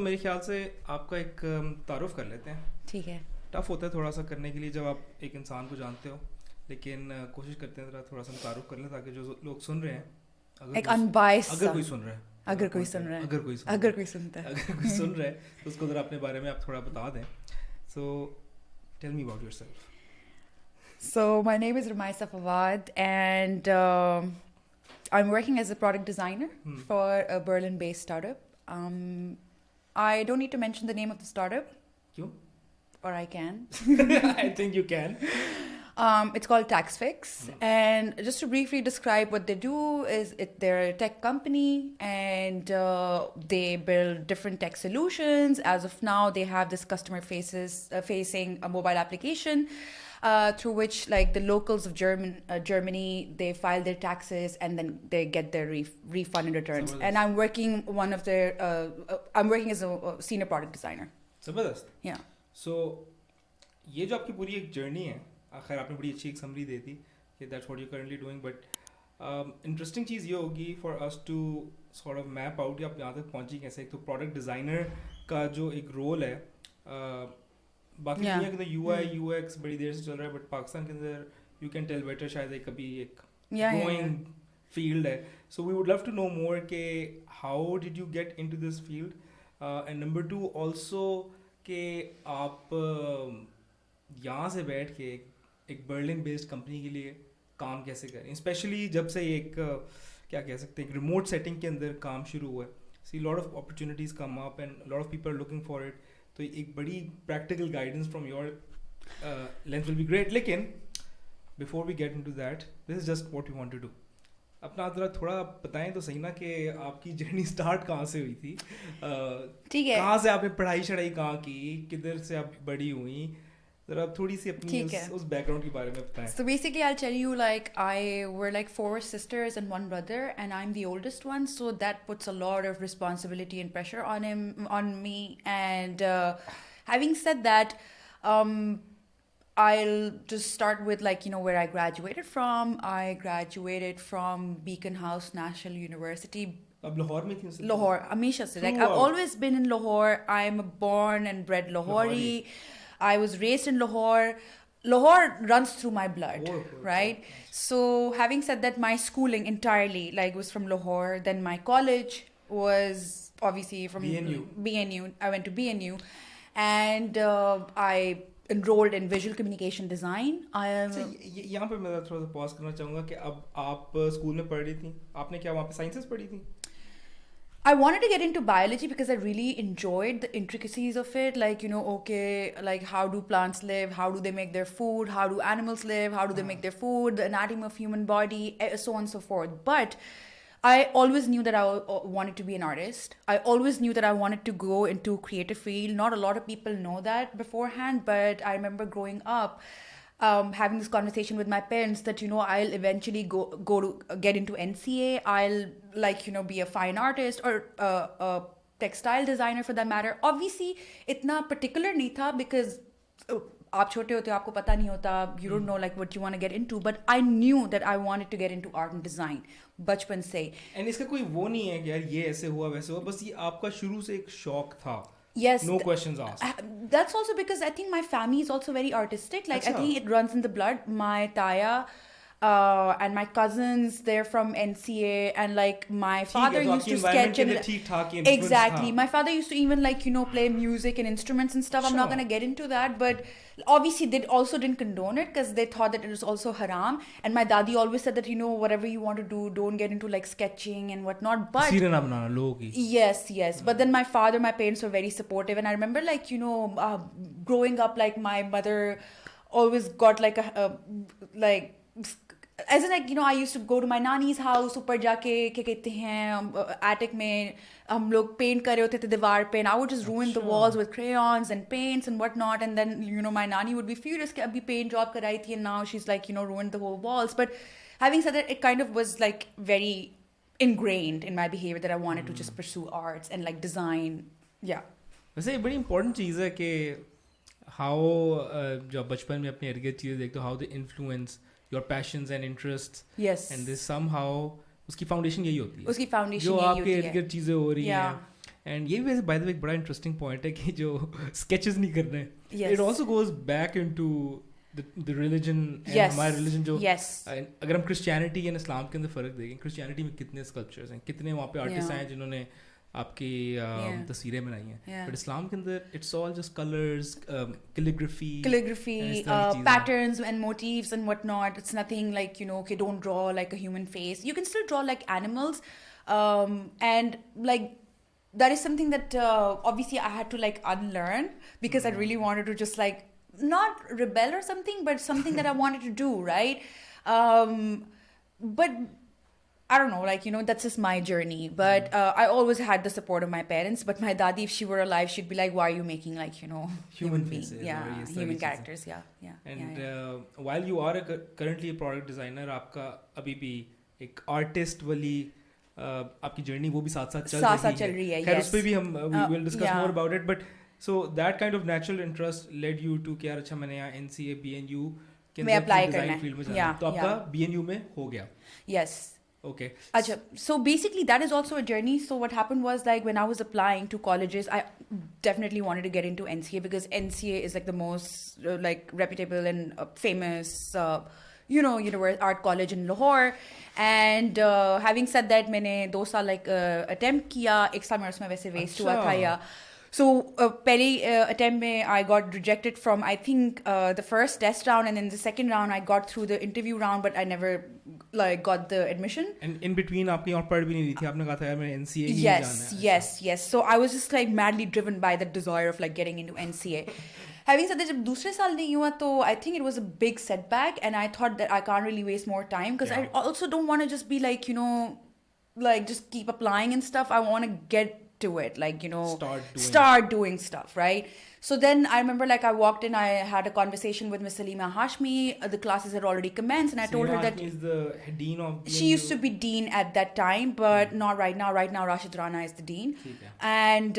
मेरे ख्याल से आपका एक तारुफ कर लेते हैं. ठीक है. टफ होता है थोड़ा सा करने के लिए जब आप एक इंसान को जानते हो, लेकिन कोशिश करते हैं थोड़ा सा तारुफ कर लें ताकि जो लोग सुन रहे हैं, एक अनबायस्ड, अगर कोई सुन रहा है, अगर कोई सुन रहा है, अगर कोई सुनता है, अगर कोई सुन रहा है तो उसको ज़रा अपने बारे में आप थोड़ा बता दें. So tell me about yourself. So my name is Romaisa Fawad and I'm working as a product designer for a Berlin-based startup. I don't need to mention the name of the startup. Kyun? Or I can. I think you can. It's called TaxFix. And just to briefly describe what they do is they're a tech company and they build different tech solutions. As of now, they have this customer facing a mobile application through which like the locals of Germany, they file their taxes and then they get their refund and returns. And I'm working I'm working as a senior product designer. ज़बरदस्त. Yeah. So ये जो आपकी पूरी एक journey है, आखिर आपने बड़ी अच्छी एक समरी दी थी कि that's what you're currently doing, but interesting चीज़ ये होगी for us to sort of map out कि आप यहाँ तक पहुँची कैसे. एक तो product designer का जो एक रोल है, बाकी दुनिया के अंदर UI UX बड़ी देर से चल रहा है, बट पाकिस्तान के अंदर you can tell better शायद एक कभी एक growing field है. So we would love to know more के how did you get into this field, and number two also कि आप यहाँ से बैठ के एक बर्लिन बेस्ड कंपनी के लिए काम कैसे करें, स्पेशली जब से एक क्या कह सकते हैं एक रिमोट सेटिंग के अंदर काम शुरू हुआ है. See lot of opportunities come up and lot of people are looking for it. तो एक बड़ी practical guidance from your length will be great. लेकिन before we get into that, this is just what you want to do. अपना थोड़ा बताएं तो सही ना कि आपकी जर्नी स्टार्ट कहाँ से हुई थी, ठीक है, कहाँ से आपने पढ़ाई शढ़ाई कहाँ की, किधर से आप बड़ी हुई, जरा थोड़ी सी अपनी उस बैकग्राउंड के बारे में बताएं. So basically I'll tell you, like we're like 4 sisters and 1 brother and I'm the oldest one, so that puts a lot of responsibility and pressure on me. And having said that, I'll just start with like, you know, where I graduated from. I graduated from Beacon House National University. अब लाहौर में थी? Lahore, हमेशा से. Like I've always been in Lahore. I'm born and bred Lahori. I was raised in Lahore. Lahore runs through my blood, right? So having said that, my schooling entirely like was from Lahore. Then my college was obviously from BNU. I went to BNU and I enrolled in visual communication design. यहाँ पे मैं थोड़ा सा pause करना चाहूँगा कि अब आप स्कूल में पढ़ रही थी, आपने क्या वहाँ पे साइंसेस पढ़ी थी? I wanted to get into biology because I really enjoyed the intricacies of it. Like, you know, okay, like how do plants live? How do they make their food? How do animals live? How do they make their food? The anatomy of human body, so on and so forth. But I always knew that I wanted to be an artist. I always knew that I wanted to go into creative field. Not a lot of people know that beforehand, but I remember growing up, having this conversation with my parents that, you know, I'll eventually go to get into NCA. I'll like, you know, be a fine artist or a textile designer for that matter. Obviously, itna particular nahi tha because आप छोटे होते हो, आपको पता नहीं होता, you don't know like what you want to get into, but I knew that I wanted to get into art and design बचपन से. And इसका कोई वो नहीं है कि यार ये ऐसे हुआ वैसे हुआ, बस ये आपका शुरू से एक शौक था. Yes. No questions asked. That's also because I think my family is also very artistic. Like, I think it runs in the blood. My taya and my cousins, they're from NCA, and like my father used to sketch and exactly. My father used to even like, you know, play music and instruments and stuff. I'm not going to get into that, but obviously they also didn't condone it because they thought that it was also haram. And my dadi always said that, you know, whatever you want to do, don't get into like sketching and whatnot. But yes. But then my father, my parents were very supportive, and I remember like, you know, growing up, like my mother always got like as in like, you know, I used to go to my nani's house, ऊपर जाके क्या कहते हैं attic में हम लोग paint कर रहे होते थे दीवार पे, and I would just ruin the walls with crayons and paints and whatnot, and then, you know, my nani would be furious कि अभी paint job कराई थी, and now she's like, you know, ruined the whole walls. But having said that, it kind of was like very ingrained in my behavior that I wanted to just pursue arts and like design. Yeah. वैसे ये बड़ी important चीज़ है कि how जब बचपन में अपने इर्द-गिर्द चीज़ें देखते हो how they influence your passions and interests. Yes. And this somehow उसकी फाउंडेशन यही होती है. उसकी फाउंडेशन जो यही आपके होती है. इर्द-गिर्द चीज़ें हो रही Yeah. हैं. And ये भी वैसे by the way एक बड़ा इंटरेस्टिंग पॉइंट है कि जो sketches नहीं कर रहे हैं. Yes. It also goes back into the religion and Yes. हमारा religion जो Yes. अगर हम Christianity और इस्लाम के अंदर फ़र्क देखें, Christianity में कितने sculptures हैं, कितने वहाँ पे आर्टिस्ट Yeah. हैं जिन्होंने आपकी तस्वीरें बनाई हैं. Yeah. But इस्लाम के अंदर it's all just colors, calligraphy, Calligraphy, and इस तरह की चीज़ें. patterns and motifs and whatnot. It's nothing like, you know, okay, don't draw like a human face. You can still draw like animals. And like, that is something that obviously I had to like unlearn because I really wanted to just like not rebel or something, but something that I wanted to do, right? But I don't know, like, you know, that's just my journey. But I always had the support of my parents. But my dadi, if she were alive, she'd be like, why are you making like, you know, Human beings? faces, Yeah, or ये सारी human चीज़ें. characters, yeah. And yeah. while you are currently a product designer, आपका अभी भी एक artist वाली आपकी journey वो भी साथ-साथ चल रही है. खैर उस पे भी हम we will discuss more about it. But so that kind of natural interest led you to कि यार अच्छा मैंने यहाँ NCA BNU के में apply करना design है. field में जाना है. Yeah, तो आपका BNU में हो गया. Yes. Okay. Achha, so basically that is also a journey. So what happened was like when I was applying to colleges, I definitely wanted to get into NCA because NCA is like the most like reputable and famous you know, art college in Lahore. And having said that, मैंने 2 साल like attempt किया. 1 साल मेरा उसमें वैसे waste हुआ था या. So पहले attempt में I got rejected from I think the first test round, and then the second round I got through the interview round, but I never like got the admission. And in between आपने और पढ़ भी नहीं रही थी. आपने कहा था यार मैंने NCA ही जाना है. Yes. So I was just like madly driven by the desire of like getting into NCA. Having said that, जब दूसरे साल नहीं हुआ तो I think it was a big setback, and I thought that I can't really waste more time because I also don't want to just be like, you know, like just keep applying and stuff. I want to get to it, like, you know, start doing stuff, right? So then I remember like I walked in, I had a conversation with Miss Salima Hashmi. The classes had already commenced, and I told her that is the dean of BNU. She used to be dean at that time, but not right now. Right now Rashid Rana is the dean. And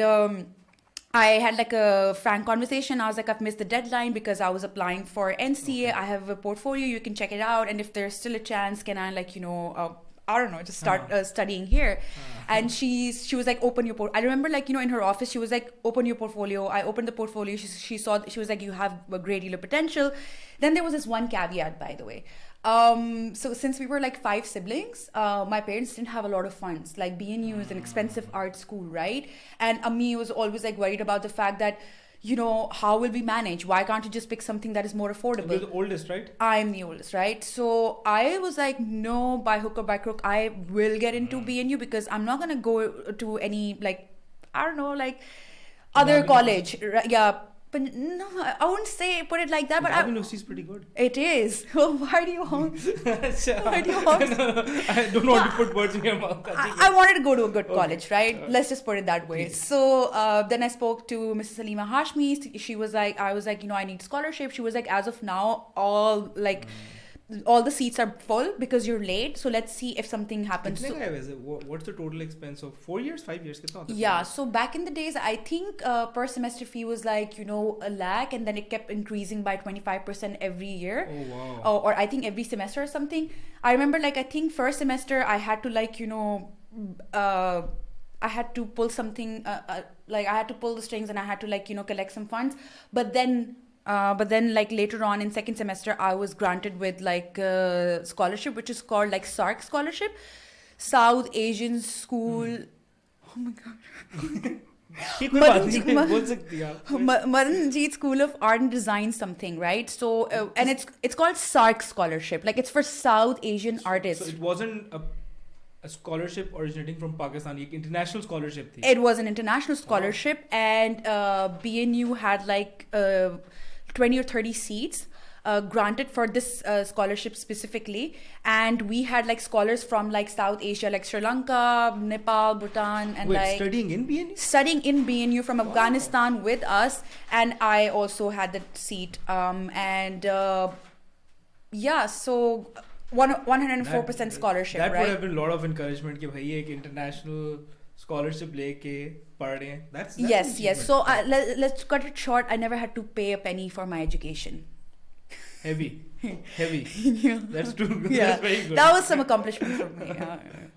I had like a frank conversation. I was like, I've missed the deadline because I was applying for NCA. I have a portfolio, you can check it out, and if there's still a chance, can I like, you know, I don't know, just start studying here. And she was like, open your portfolio. I remember like, you know, in her office, she was like, open your portfolio. I opened the portfolio. She saw, she was like, you have a great deal of potential. Then there was this one caveat, by the way. So since we were like 5 siblings, my parents didn't have a lot of funds. Like BNU is an expensive art school, right? And Ammi was always like worried about the fact that, you know, how will we manage? Why can't you just pick something that is more affordable? You're the oldest, right? I'm the oldest, right? So I was like, no, by hook or by crook, I will get into BNU because I'm not going to go to any, like, I don't know, like, other college. Yeah. But no, I wouldn't say put it like that. But University is pretty good. It is. Why do you want? I don't want to put words in your mouth. I wanted to go to a good college, right? Let's just put it that way. So then I spoke to Mrs. Salima Hashmi. She was like, I was like, you know, I need scholarship. She was like, as of now, all the seats are full because you're late. So let's see if something happens. What's the total expense of 4 years, 5 years? Yeah. So back in the days, I think per semester fee was like, you know, $1 lakh, and then it kept increasing by 25% every year. Oh, wow. Or I think every semester or something. I remember like, I think first semester I had to like, you know, I had to pull something, like I had to pull the strings and I had to like, you know, collect some funds. But then like later on in second semester, I was granted with like a scholarship, which is called like SARC scholarship, South Asian School. Oh my God. Madanjeet School of Art and Design something, right? So and it's called SARC scholarship, like it's for South Asian artists. So it wasn't a scholarship originating from Pakistan, an international scholarship thi. It was an international scholarship. And BNU had like 20 or 30 seats granted for this scholarship specifically, and we had like scholars from like South Asia, like Sri Lanka, Nepal, Bhutan, and like studying in BNU from Afghanistan with us. And I also had that seat, and so 104% scholarship, that right? would have been a lot of encouragement कि भाई एक international scholarship लेके पढ़ रहे हैं. That's Yes. So let's cut it short. I never had to pay a penny for my education. Heavy. Yeah. That's true. Yeah. That's very good. That was some accomplishment for me.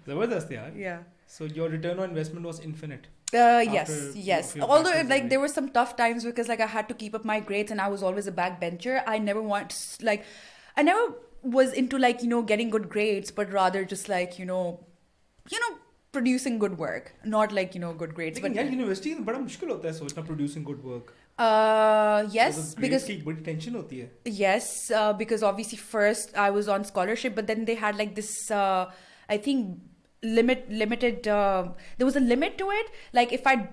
Zabardast yaar. Yeah. So your return on investment was infinite. Yes. Although like there were some tough times because like I had to keep up my grades and I was always a backbencher. I never was into like, getting good grades, but rather just like, producing good work, not like, good grades. लेकिन यार university में बड़ा मुश्किल होता है सोचना producing good work. Yes, because की बड़ी tension होती है. Yes, because obviously first I was on scholarship, but then they had like this, I think limited. There was a limit to it. Like if I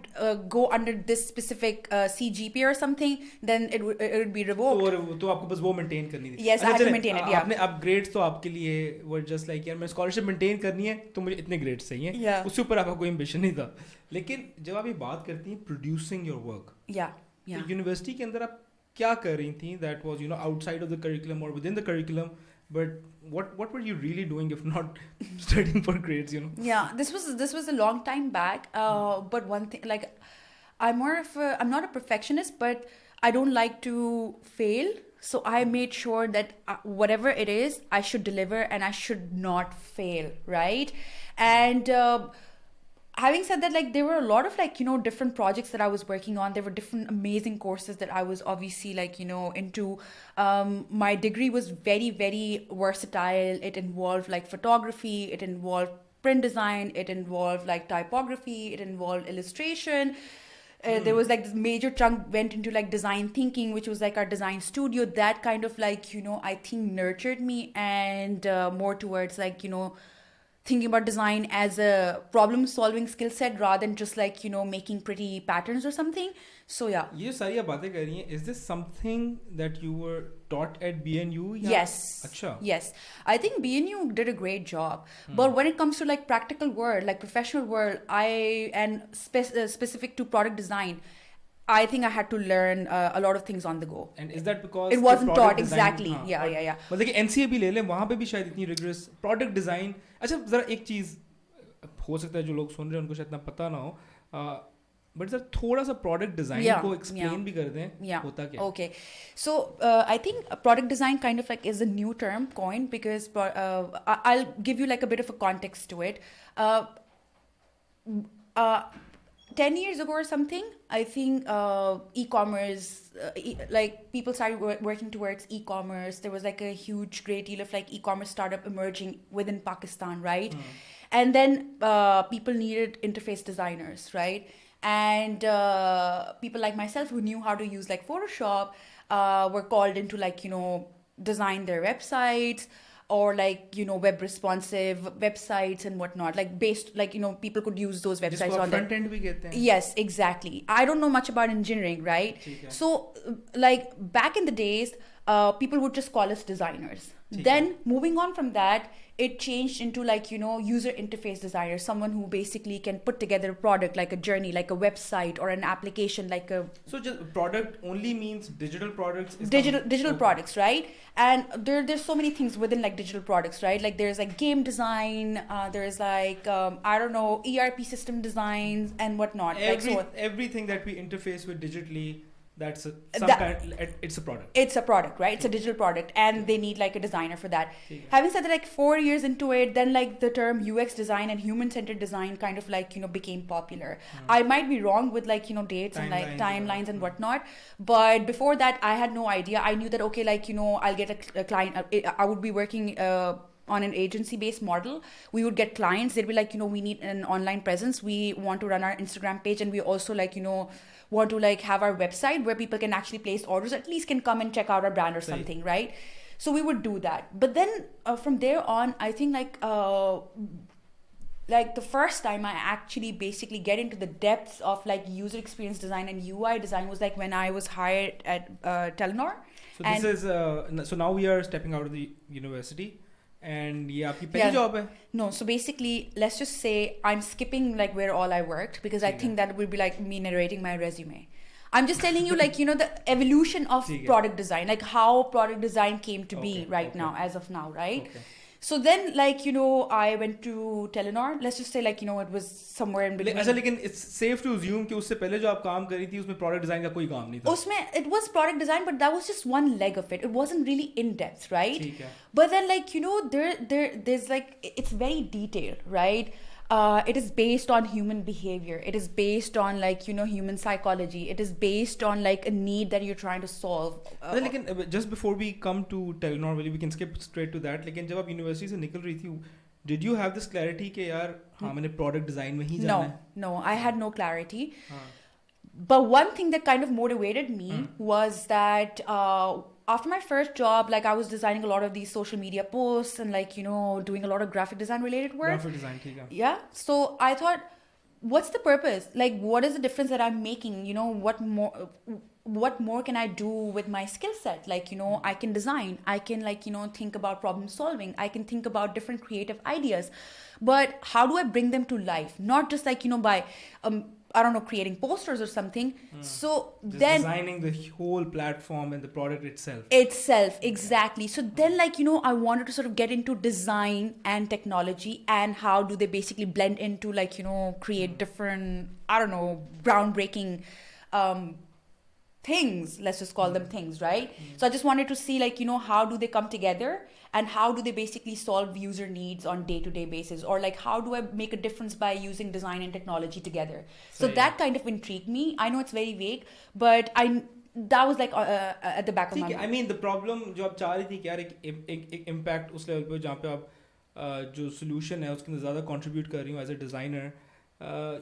go under this specific CGPA or something, then it would be revoked. तो आपको बस वो maintain करनी थी. Yes, I had to maintain it. Yeah. आपने upgrades तो आपके लिए were just like यार मैं scholarship maintain करनी है तो मुझे इतने grades चाहिए. Yeah. उससे ऊपर आपका कोई ambition नहीं था. लेकिन जब आप ये बात करती हैं producing your work. Yeah. तो यूनिवर्सिटी के अंदर आप क्या कर रही थी that was outside of the curriculum or within the curriculum, but what were you really doing if not studying for grades? Yeah, this was a long time back, but one thing, like I'm not a perfectionist, but I don't like to fail, so I made sure that whatever it is I should deliver and I should not fail, right? And having said that, like there were a lot of like different projects that I was working on. There were different amazing courses that I was obviously like into. My degree was very, very versatile. It involved like photography, it involved print design, it involved like typography, it involved illustration. There was like this major chunk went into like design thinking, which was like our design studio. That kind of like I think nurtured me and more towards like thinking about design as a problem solving skill set rather than just like making pretty patterns or something. So yeah, ये सारी आप बातें कर रही हैं. Is this something that you were taught at BNU? Yes. अच्छा. Yes, I think BNU did a great job. But when it comes to like practical world, like professional world, specific to product design, I think I had to learn a lot of things on the go. And is that because it wasn't taught design, exactly? Yeah. मतलब कि NCA भी ले लें, वहाँ पे भी शायद इतनी rigorous product design. अच्छा जरा एक चीज़ हो सकता है जो लोग सुन रहे हैं उनको शायद इतना पता ना हो, but सर थोड़ा सा product design को explain भी कर दें. होता क्या? Okay, so I think product design kind of like is a new term coined because I'll give you like a bit of a context to it. 10 years ago or something, I think e-commerce, like people started working towards e-commerce. There was like a huge, great deal of like e-commerce startup emerging within Pakistan, right? And then people needed interface designers, right? And people like myself who knew how to use like Photoshop were called in to like, design their websites, or like web responsive websites and whatnot, like based like people could use those websites on front end भी कहते हैं. Yes, exactly. I don't know much about engineering, right? So like back in the days people would just call us designers. Then moving on from that, it changed into like user interface designer, someone who basically can put together a product, like a journey, like a website or an application, like a so just product only means digital products. Digital products, right? And there's so many things within like digital products, right? Like there's like game design, there's like I don't know, ERP system designs and whatnot. Everything that we interface with digitally, it's a product. It's a product, right? It's a digital product, and they need like a designer for that. Having said that, like 4 years into it, then like the term UX design and human-centered design kind of like became popular. I might be wrong with like dates and like timelines and whatnot, but before that I had no idea. I knew that okay, like I'll get a client. I would be working on an agency-based model. We would get clients. They'd be like, we need an online presence. We want to run our Instagram page, and we also like want to like have our website where people can actually place orders, at least can come and check out our brand or something, right? So we would do that. But then from there on, I think like the first time I actually basically get into the depths of like user experience design and UI design was like when I was hired at Telenor. So now we are stepping out of the university. And ये आपकी पहली job है? No, so basically, let's just say I'm skipping like where all I worked because I think that would be like me narrating my resume. I'm just telling you like the evolution of product design, like how product design came to be right now, as of now, right? So then, like, you know, I went to Telenor. Let's just say, like, you know, it was somewhere in between. अच्छा, लेकिन it's safe to assume कि उससे पहले जो आप काम कर रही थी उसमें product design का कोई काम नहीं था. उसमें it was product design, but that was just one leg of it. It wasn't really in depth, right? ठीक है. But then, like, you know, there's like, it's very detailed, right? It is based on human behavior. It is based on, like, you know, human psychology. It is based on, like, a need that you're trying to solve. लेकिन just before we come to Telenor, we can skip straight to that. लेकिन जब आप university से निकल रही थी, did you have this clarity कि यार हाँ मैंने product design में ही जाना है? No, I had no clarity. But one thing that kind of motivated me was that after my first job, like, I was designing a lot of these social media posts and, like, you know, doing a lot of graphic design related work. Graphic design, ठीक है. Yeah. So I thought, what's the purpose? Like, what is the difference that I'm making? You know, what more can I do with my skill set? Like, you know, I can design. I can, like, you know, think about problem solving. I can think about different creative ideas. But how do I bring them to life? Not just, like, you know, by I don't know, creating posters or something. So just then designing the whole platform and the product itself. Exactly. So then, like, you know, I wanted to sort of get into design and technology and how do they basically blend into, like, you know, create different, I don't know, groundbreaking things. Let's just call them things, right? So I just wanted to see, like, you know, how do they come together and how do they basically solve user needs on day-to-day basis, or like how do I make a difference by using design and technology together. So that kind of intrigued me. I know it's very vague, but that was like at the back of my mind. I mean, the problem जो आप चाह रही थी कि यार एक impact उस level पे जहाँ पे आप जो solution है उसके अंदर ज़्यादा contribute कर रही हूँ as a designer.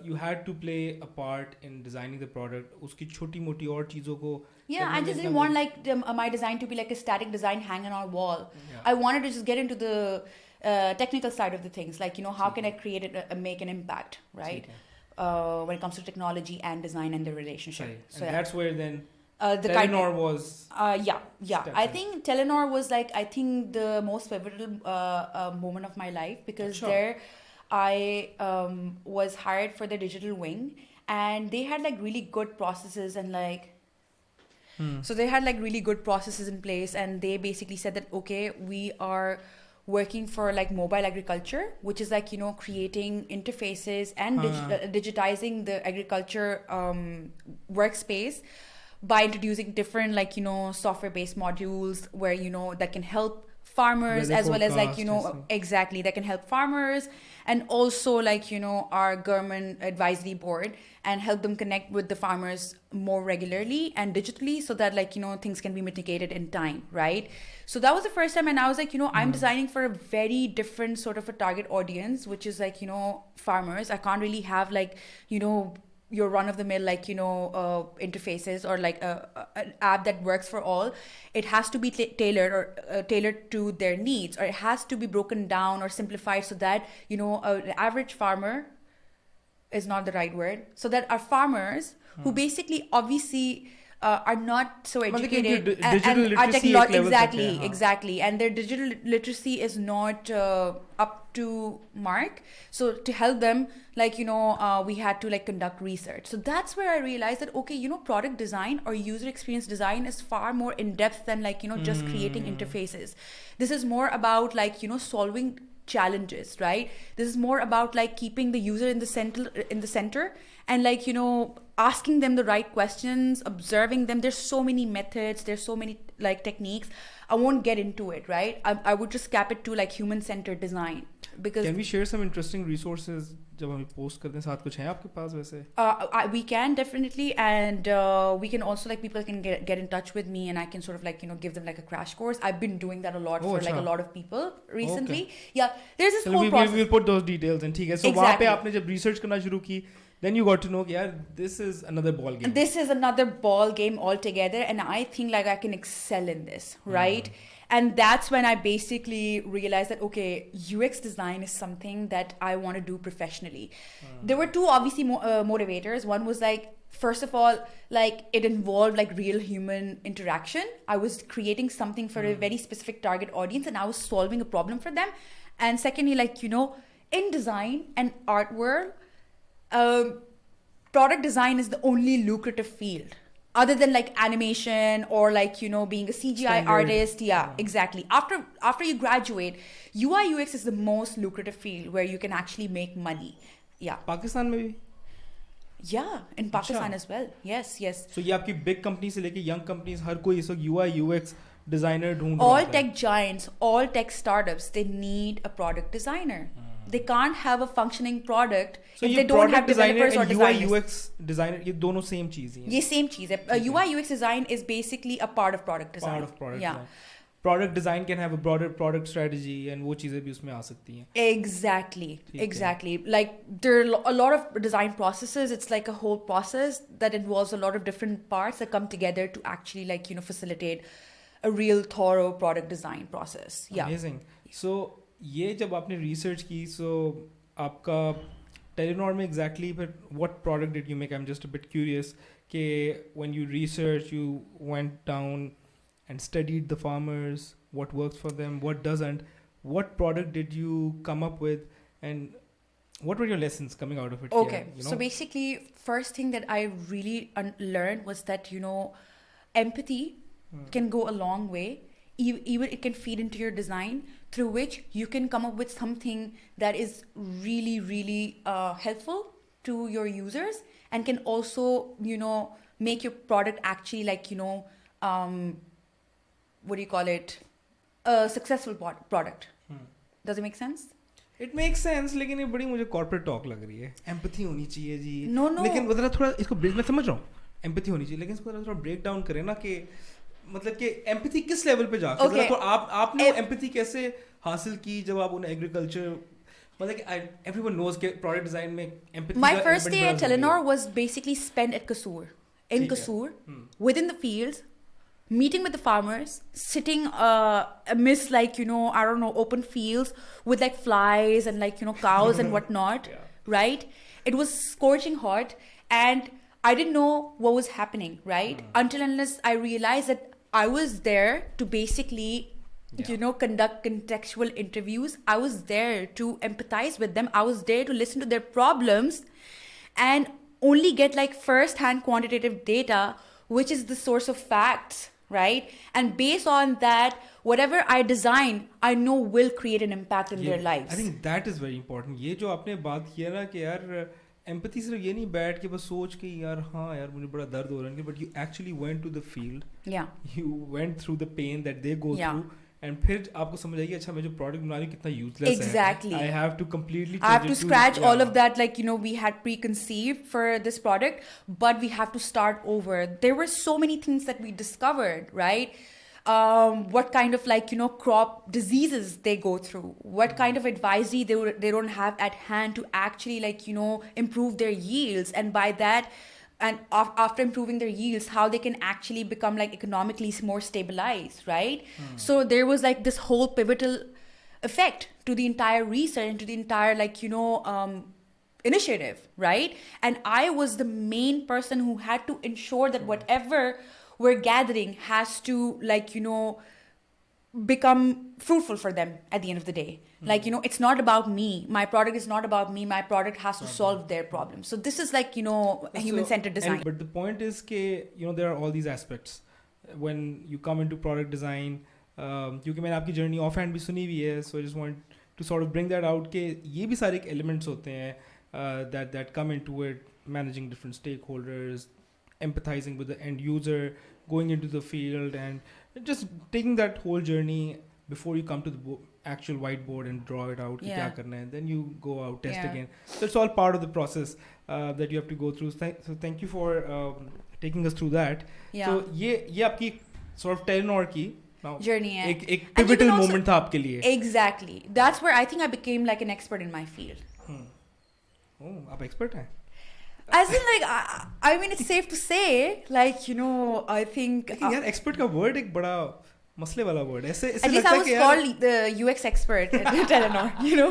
You had to play a part in designing the product. उसकी छोटी मोटी और चीज़ों को. Yeah, I just didn't want, like, my design to be like a static design hanging on a wall. Yeah. I wanted to just get into the technical side of the things. Like, you know, how can I create it, make an impact, right? When it comes to technology and design and the relationship. Right. So and that's where then the Telenor was. Yeah. I think Telenor was, like, I think the most pivotal moment of my life, because there I was hired for the digital wing, and they had, like, really good processes and, like, so they had, like, really good processes in place, and they basically said that, okay, we are working for, like, mobile agriculture, which is, like, you know, creating interfaces and digitizing the agriculture workspace by introducing different, like, you know, software-based modules where, you know, that can help farmers as well as, like, you know, exactly, that can help farmers, and also, like, you know, our government advisory board, and help them connect with the farmers more regularly and digitally, so that, like, you know, things can be mitigated in time, right? So that was the first time, and I was like, you know, I'm designing for a very different sort of a target audience, which is, like, you know, farmers. I can't really have, like, you know, your run-of-the-mill, like, you know, interfaces, or like an app that works for all. It has to be tailored to their needs, or it has to be broken down or simplified so that, you know, an average farmer is not the right word. So that our farmers who basically obviously are not so educated, exactly, and their digital literacy is not up to mark. So to help them, like, you know, we had to, like, conduct research. So that's where I realized that, okay, you know, product design or user experience design is far more in depth than, like, you know, just creating interfaces. This is more about, like, you know, solving challenges, right? This is more about, like, keeping the user in the center, and, like, you know, asking them the right questions, observing them. There's so many methods, there's so many, like, techniques. I won't get into it, right? I would just cap it to, like, human-centered design. Because can we share some interesting resources जब हम post करते हैं साथ कुछ हैं आपके पास वैसे? We can definitely, and we can also, like, people can get in touch with me, and I can sort of, like, you know, give them, like, a crash course. I've been doing that a lot for like a lot of people recently. Yeah, there's this whole process. We'll put those details in. ठीक है. So वहाँ पे आपने जब research करना शुरू की, then you got to know कि यार this is another ball game. This is another ball game altogether, and I think, like, I can excel in this, right? And that's when I basically realized that, okay, UX design is something that I want to do professionally. There were two, obviously, motivators. One was, like, first of all, like, it involved, like, real human interaction. I was creating something for a very specific target audience, and I was solving a problem for them. And secondly, like, you know, in design and art world, product design is the only lucrative field. other than like animation or like, you know, being a CGI Standard. artist. Yeah, exactly. After you graduate, UI UX is the most lucrative field where you can actually make money. Yeah. Pakistan में भी? Yeah, in Pakistan as well. Yes. So ये आपकी big companies से लेके young companies हर कोई इस वक्त UI UX designer ढूंढ रहा All है. tech giants, all tech startups, they need a product designer. They can't have a functioning product So if ये they don't product have designer developers or and UI designers. UX designer ये दोनों same चीज़ ही हैं. ये same चीज़ है. UI UX design is basically a part of product design. Part of product Yeah. design. Product design can have a broader product strategy and वो चीज़ें भी उसमें आ सकती हैं. Exactly. Like there are a lot of design processes. It's like a whole process that involves a lot of different parts that come together to actually like, you know, facilitate a real thorough product design process. Yeah. Amazing. So ये जब आपने research की, so आपका Telenor में exactly फिर what product did you make? I'm just a bit curious कि when you research, you went down and studied the farmers, what works for them, what doesn't, what product did you come up with, and what were your lessons coming out of it? Okay, you know? so basically, first thing that I really learned was that, you know, empathy can go a long way. Even it can feed into your design, through which you can come up with something that is really, really helpful to your users and can also, you know, make your product actually like, you know, what do you call it? A successful product. Does it make sense? It makes sense, लेकिन ये बड़ी मुझे corporate talk लग रही है. Empathy होनी चाहिए जी. No. लेकिन मतलब थोड़ा इसको break, मैं समझ रहा हूँ. Empathy होनी चाहिए, लेकिन इसको थोड़ा break down करें ना कि मतलब कि empathy किस level पे जाके. Okay. तो आपने empathy कैसे हासिल की जब आप उन्हें agriculture मतलब कि everyone knows कि product design में empathy. My first day at Telenor was basically spent at Kasur. In Kasur, within the fields, meeting with the farmers, sitting amidst like, you know, I don't know, open fields with like flies and like, you know, cows and whatnot, right? It was scorching hot and I didn't know what was happening, right? Until unless I realized that I was there to basically, you know, conduct contextual interviews. I was there to empathize with them. I was there to listen to their problems and only get like first-hand quantitative data, which is the source of facts, right? And based on that, whatever I design, I know will create an impact in their lives. I think that is very important. ये जो आपने बात किया ना कि यार empathy सिर्फ ये नहीं बैठ के बस सोच के यार हाँ यार मुझे बड़ा दर्द हो रहा है, but you actually went to the field. Yeah. You went through the pain that they go through. And फिर आपको समझ आएगी अच्छा मैं जो product बना रही हूँ कितना useless exactly. है. I have to completely I have to scratch all of that, like, you know, we had preconceived for this product, but we have to start over. There were so many things that we discovered, right? What kind of like, you know, crop diseases they go through, what kind of advisory they don't have at hand to actually like, you know, improve their yields. And by that, and after improving their yields, how they can actually become like economically more stabilized, right? So there was like this whole pivotal effect to the entire research and to the entire like, you know, initiative, right? And I was the main person who had to ensure that whatever we're gathering has to like, you know, become fruitful for them at the end of the day. Like, you know, it's not about me. My product is not about me. My product has to solve their problem. So this is like, you know, human-centered design. But the point is कि, you know, there are all these aspects. When you come into product design, क्योंकि मैंने आपकी journey offhand भी सुनी हुई है, so I just want to sort of bring that out कि ये भी सारे elements होते हैं that come into it, managing different stakeholders, empathizing with the end user, going into the field, and just taking that whole journey before you come to the actual whiteboard and draw it out. क्या करना है, then you go out, test again. So it's all part of the process that you have to go through. So thank you for taking us through that. So ये आपकी sort of Telenor की journey है. एक pivotal moment था आपके लिए. Exactly. That's where I think I became like an expert in my field. Oh, आप expert हैं? As in like, I mean, it's safe to say, like, you know, I think... लेकिन यार expert का word एक बड़ा मसले वाला word है. At least I was called the UX expert at Telenor, you know.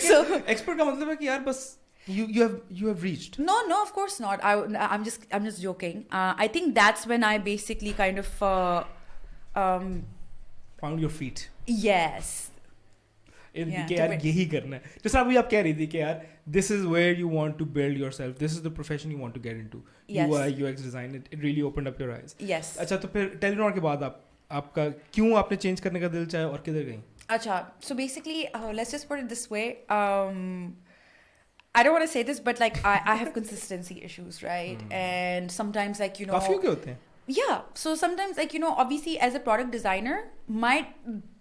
So expert का मतलब है कि यार बस you have reached. No, of course not. I'm just joking. I think that's when I basically kind of found your feet. Yes. कि यार यही करना है. जैसे अभी आप कह रही थी कि यार this is where you want to build yourself, this is the profession you want to get into. UI UX design, it really opened up your eyes. Yes. अच्छा, तो फिर टेलीनॉर के बाद आपका क्यों आपने चेंज करने का दिल चाहा और किधर गई? अच्छा, so basically let's just put it this way. I don't want to say this, but like I have consistency issues, right? And sometimes like, you know, काफी के होते हैं. Yeah, so sometimes like, you know, obviously as a product designer, my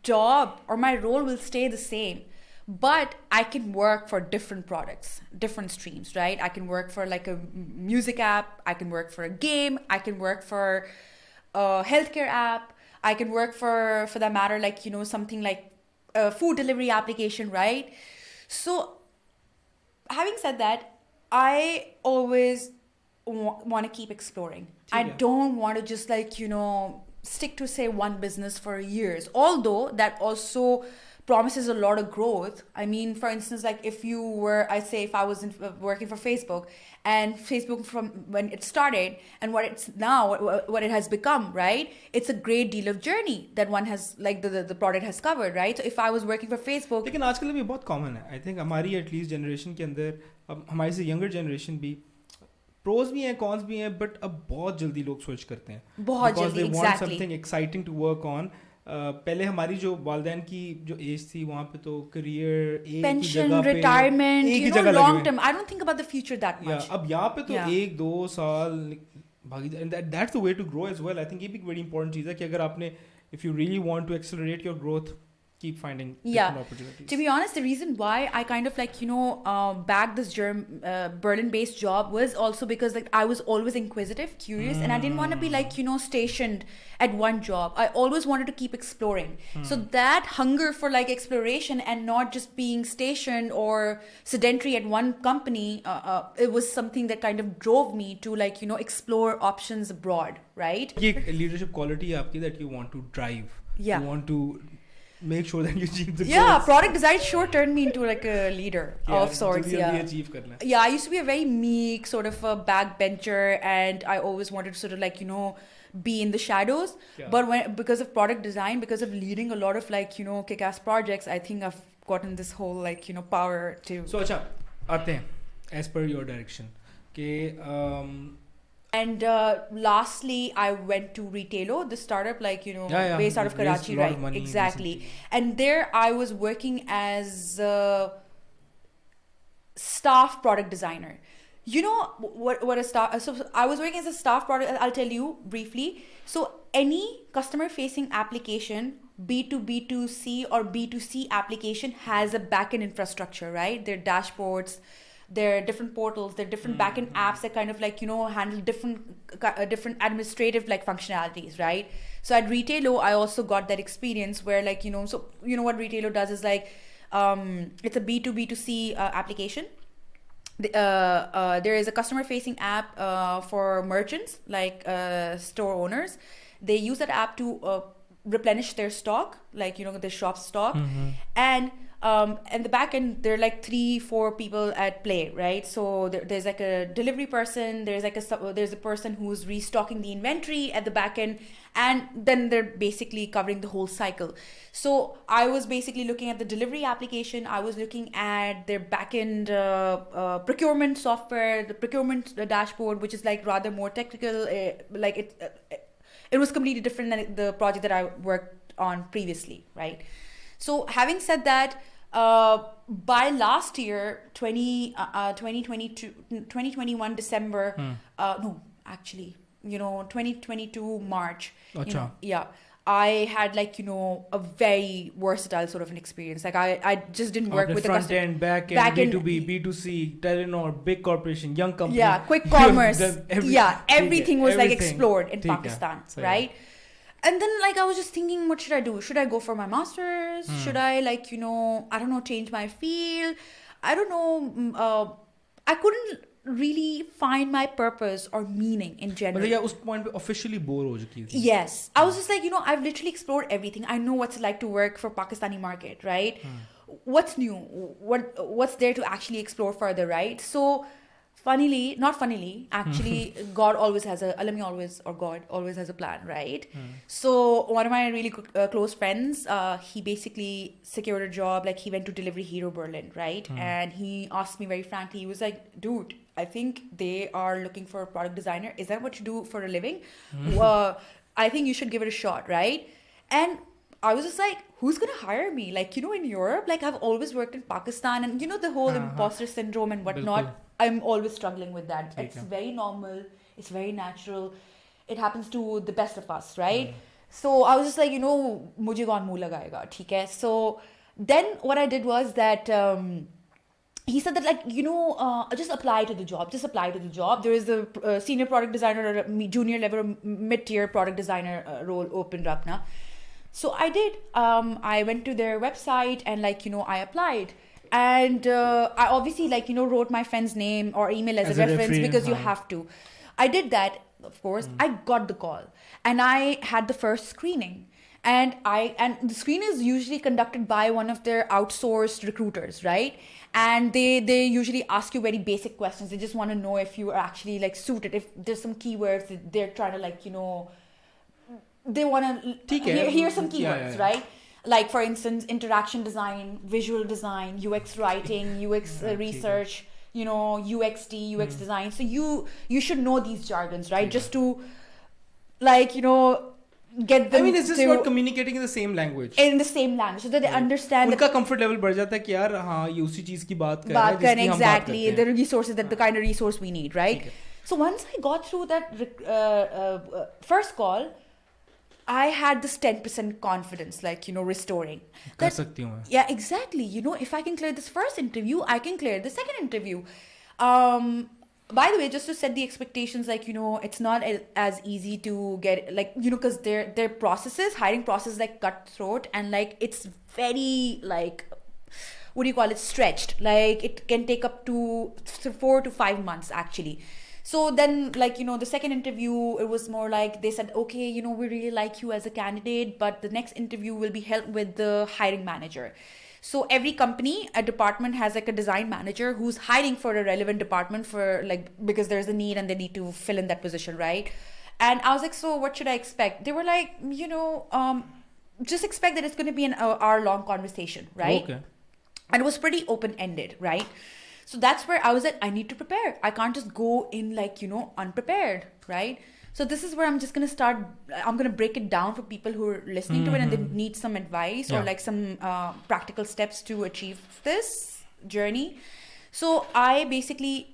job or my role will stay the same, but I can work for different products, different streams, right? I can work for like a music app, I can work for a game, I can work for a healthcare app, I can work for that matter, like, you know, something like a food delivery application, right? So having said that, I always want to keep exploring. I don't want to just like, you know, stick to say one business for years, although that also promises a lot of growth. I mean, for instance, like if you were, I say if I was working for Facebook, and Facebook from when it started and what it's now, what it has become, right? It's a great deal of journey that one has, like the product has covered, right? So if I was working for Facebook, लेकिन आजकल भी बहुत common है. I think हमारी at least generation के अंदर, अब हमारी से यंगर जनरेशन भी, प्रोज भी हैं, कॉन्स भी हैं, बट अब बहुत जल्दी लोग स्विच करते हैं. बहुत जल्दी, exactly. want something exciting to work on. पहले हमारी जो वालदैन की जो एज थी वहाँ पे तो career, pension, retirement, you know, long term. I don't think about the future that much. अब यहाँ पे तो 1-2 साल भागी, and that's the way to grow as well. I think ये भी एक बड़ी important चीज़ है कि अगर आपने, if you really want to accelerate your growth, keep finding different opportunities. To be honest, the reason why I kind of like, you know, bagged this Berlin-based job was also because like I was always inquisitive, curious, and I didn't want to be like, you know, stationed at one job. I always wanted to keep exploring. So that hunger for like exploration and not just being stationed or sedentary at one company, it was something that kind of drove me to like, you know, explore options abroad, right? ये leadership quality है आपकी that you want to drive. Yeah. You want to make sure that you achieve the yeah goals. Product design sure turned me into like a leader of sorts. Achieve karna. Yeah, I used to be a very meek sort of a backbencher, and I always wanted to sort of like, you know, be in the shadows. But because of product design, because of leading a lot of like, you know, kick-ass projects, I think I've gotten this whole like, you know, power to. So acha aate hain as per your direction ke and lastly, I went to Retailo, the startup, like, you know, based out of Karachi, right? Exactly. And there I was working as a staff product designer. You know what a staff? So I was working as a staff product. I'll tell you briefly. So any customer-facing application, B2B2C or B2C application, has a backend infrastructure, right? Their dashboards. There are different portals, there are different backend apps that kind of like, you know, handle different administrative like functionalities, right? So at Retailo, I also got that experience where like, you know, so you know what Retailo does is like, it's a B2B2C application. There is a customer facing app for merchants, like store owners. They use that app to replenish their stock, like, you know, their shop stock. And the back end, there are like 3-4 people at play, right? So there's like a delivery person, there's a person who's restocking the inventory at the back end, and then they're basically covering the whole cycle. So I was basically looking at the delivery application, I was looking at their back end procurement software, the procurement dashboard, which is like rather more technical, like it was completely different than the project that I worked on previously, right? So having said that, by last year, 2021 December, no, actually, you know, 2022 March, you know, I had like, you know, a very versatile sort of an experience. Like I just didn't work with the front end, back end, B2B, B2C, Telenor, big corporation, young company. Yeah, quick commerce. Everything was like explored in Pakistan, right? And then like I was just thinking, what should I do? Should I go for my master's? Should I like, you know, I don't know, change my field? I don't know. I couldn't really find my purpose or meaning in general. But yeah, उस point पे officially bore हो चुकी थी. Yes, I was just like, you know, I've literally explored everything. I know what's like to work for Pakistani market, right? What's new? What's there to actually explore further, right? So not funnily, actually, God always has God always has a plan, right? So one of my really close friends, he basically secured a job, like he went to Delivery Hero Berlin, right? And he asked me very frankly, he was like, dude, I think they are looking for a product designer. Is that what you do for a living? I think you should give it a shot, right? And I was just like, who's going to hire me? Like, in Europe, like I've always worked in Pakistan and the whole imposter syndrome and whatnot. Bilkul. I'm always struggling with that. It's very normal. It's very natural. It happens to the best of us, right? So I was just like, mujhe kaun muh lagayega, theek hai? So then what I did was that he said that, like, just apply to the job. Just apply to the job. There is a senior product designer or a junior level or mid-tier product designer role opened up now. So I did. I went to their website and, like, I applied. And I obviously, like, wrote my friend's name or email as a reference because you have to. I did that, of course. I got the call. And I had the first screening. And the screen is usually conducted by one of their outsourced recruiters, right? And they usually ask you very basic questions. They just want to know if you are actually, like, suited. If there's some keywords that they're trying to, like, they want to hear some keywords, right? Like, for instance, interaction design, visual design, UX writing, UX research, UXD, UX design. So you should know these jargons, right? Just to, like, get them. I mean, it's just about communicating in the same language. In the same language, so that they understand. उनका comfort level बढ़ जाता है कि यार हाँ ये उसी चीज की बात कर रहा है जिसकी हम बात exactly करते हैं. the resources that the kind of resource we need, right? So once I got through that first call, I had this 10% confidence, like, restoring. कर सकती हूँ मैं. Yeah, exactly. If I can clear this first interview, I can clear the second interview. By the way, just to set the expectations, like, it's not as easy to get, like, because their processes, hiring process, like, cutthroat, and, like, it's very, like, what do you call it, stretched. Like, it can take up to 4 to 5 months, actually. So then, like, the second interview, it was more like they said, okay, we really like you as a candidate, but the next interview will be held with the hiring manager. So every company, a department has, like, a design manager who's hiring for a relevant department for, like, because there's a need and they need to fill in that position, right? And I was like, so what should I expect? They were like, just expect that it's going to be an hour-long conversation, right? Okay. And it was pretty open-ended, right? So that's where I was like, I need to prepare. I can't just go in, like, unprepared, right? So this is where I'm just going to start. I'm going to break it down for people who are listening to it and they need some advice or, like, some practical steps to achieve this journey. So I basically,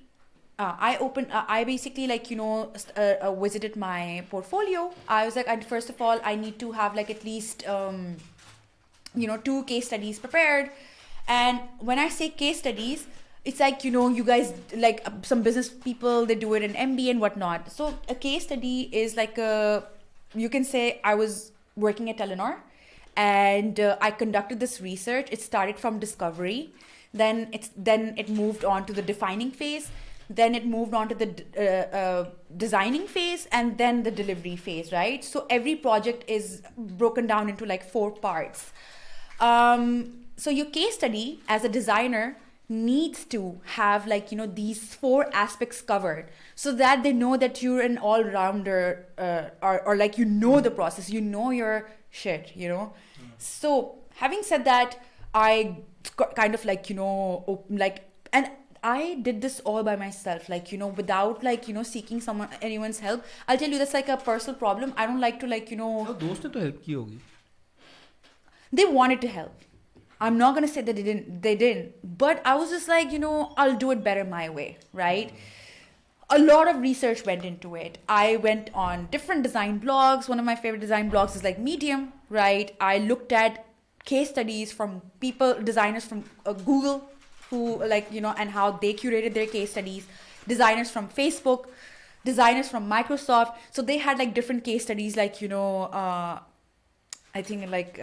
visited my portfolio. I was like, first of all, I need to have, like, at least, 2 case studies prepared. And when I say case studies, it's like, you guys, like, some business people, they do it in MBA and whatnot. So a case study is like you can say I was working at Telenor and I conducted this research. It started from discovery. Then it moved on to the defining phase. Then it moved on to the designing phase and then the delivery phase, right? So every project is broken down into, like, 4 parts. So your case study as a designer needs to have, like, these 4 aspects covered so that they know that you're an all-rounder or like, the process, your shit, So having said that, I kind of, like, and I did this all by myself, like, without, like, seeking anyone's help. I'll tell you, that's, like, a personal problem. I don't like to, like, दोस्त ने तो help की होगी. They wanted to help. I'm not going to say that they didn't, but I was just like, I'll do it better my way, right? A lot of research went into it. I went on different design blogs. One of my favorite design blogs is, like, Medium, right? I looked at case studies from designers from Google who, like, and how they curated their case studies, designers from Facebook, designers from Microsoft. So they had, like, different case studies, like, I think, like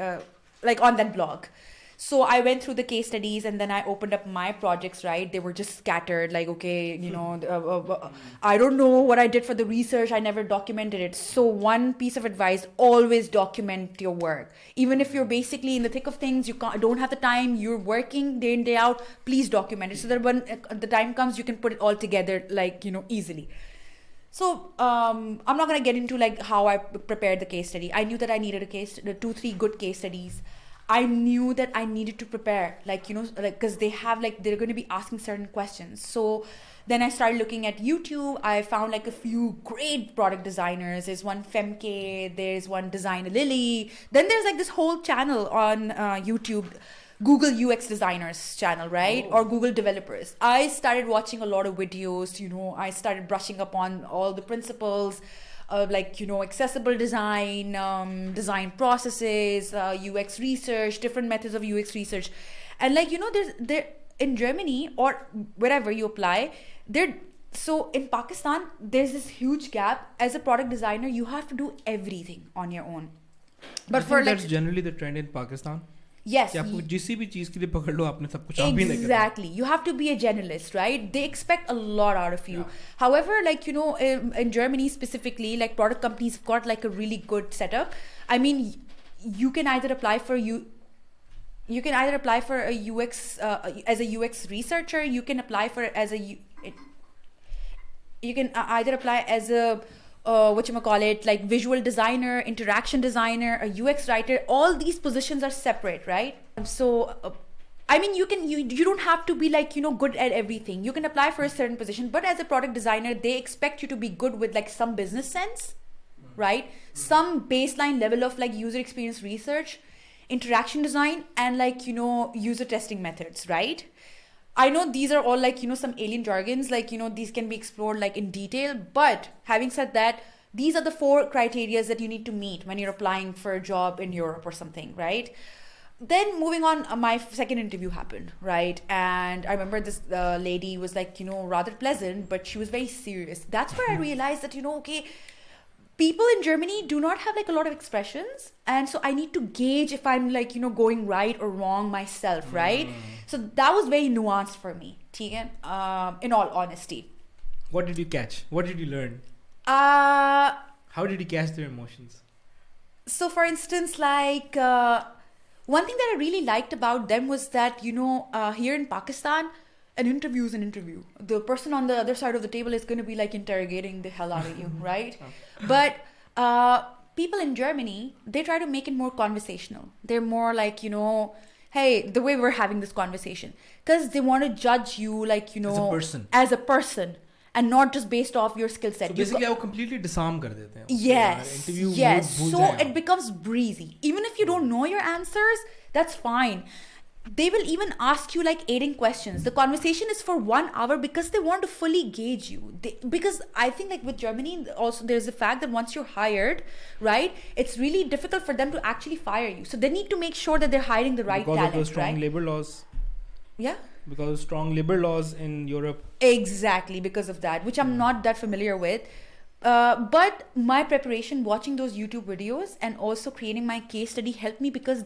on that blog. So I went through the case studies and then I opened up my projects, right? They were just scattered, like, okay, I don't know what I did for the research. I never documented it. So one piece of advice, always document your work. Even if you're basically in the thick of things, don't have the time, you're working day in, day out, please document it so that when the time comes, you can put it all together, like, easily. So I'm not going to get into like how I prepared the case study. I knew that I needed 2-3 good case studies. I knew that I needed to prepare, because they're going to be asking certain questions. So then I started looking at YouTube. I found like a few great product designers. There's one Femke, there's one Designalily. Then there's like this whole channel on YouTube, Google UX designers channel, right? Or Google developers. I started watching a lot of videos, I started brushing up on all the principles, accessible design, design processes, UX research, different methods of UX research. And there in Germany or wherever you apply, so in Pakistan, there's this huge gap. As a product designer, you have to do everything on your own. But that's generally the trend in Pakistan. Yes. Exactly. You have to be a generalist, right? They expect a lot out of you. Yeah. However, in Germany specifically, like product companies have got like a really good setup. I mean, you can either apply for a UX as a UX researcher. You can apply for you can either apply as a like visual designer, interaction designer, a UX writer. All these positions are separate, right? So you don't have to be good at everything. You can apply for a certain position, but as a product designer, they expect you to be good with like some business sense, right? Some baseline level of like user experience research, interaction design, and user testing methods, right? I know these are all some alien jargons, these can be explored in detail, but having said that, these are the 4 criteria that you need to meet when you're applying for a job in Europe or something, right? Then moving on, my second interview happened, right? And I remember this lady was rather pleasant, but she was very serious. That's where I realized that, people in Germany do not have a lot of expressions, and so I need to gauge if I'm going right or wrong myself, right? So that was very nuanced for me, in all honesty. What did you catch? What did you learn? How did you catch their emotions? So for instance, one thing that I really liked about them was that, here in Pakistan, an interview is an interview. The person on the other side of the table is going to be interrogating the hell out of you, right? But people in Germany, they try to make it more conversational. They're more hey, the way we're having this conversation, because they want to judge you as a person and not just based off your skill set. So basically, they completely disarm kar dete hain. Yes. So it becomes breezy. Even if you don't know your answers, that's fine. They will even ask you 18 questions. The conversation is for 1 hour because they want to fully gauge you. Because I think with Germany also there's the fact that once you're hired, right, it's really difficult for them to actually fire you. So they need to make sure that they're hiring the right talent, because of the strong right? labor laws. Yeah. Because of strong labor laws in Europe. Exactly, because of that, which I'm not that familiar with. But my preparation, watching those YouTube videos and also creating my case study helped me, because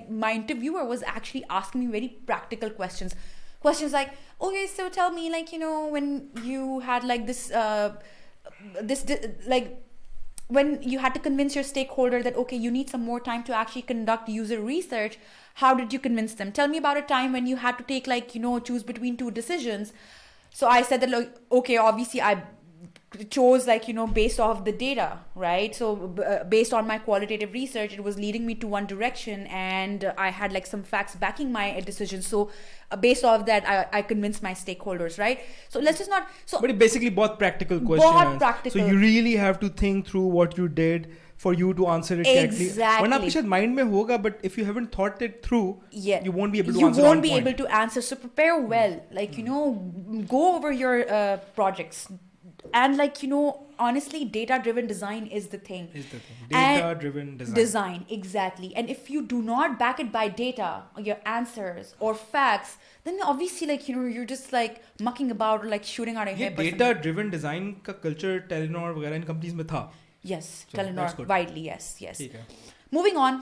my interviewer was actually asking me very practical questions. Questions like, okay, so tell me, when you had when you had to convince your stakeholder that, okay, you need some more time to actually conduct user research, how did you convince them? Tell me about a time when you had to take choose between 2 decisions. So I said that, okay, obviously I chose based off the data, right? So based on my qualitative research, it was leading me to one direction, and I had some facts backing my decision. So based off that, I convinced my stakeholders, right? So let's just not but it basically both practical questions. So you really have to think through what you did for you to answer it correctly. Exactly. वरना आपके शायद mind में होगा, but if you haven't thought it through, you won't be able to you answer. You won't be able to answer. So prepare well, go over your projects. And honestly, data-driven design is the thing. Data-driven design, exactly. And if you do not back it by data, or your answers or facts, then obviously you're just mucking about or shooting out a hip. Data-driven design का culture Telenor वगैरह इन companies में था. Yes, so Telenor widely, yes. Moving on,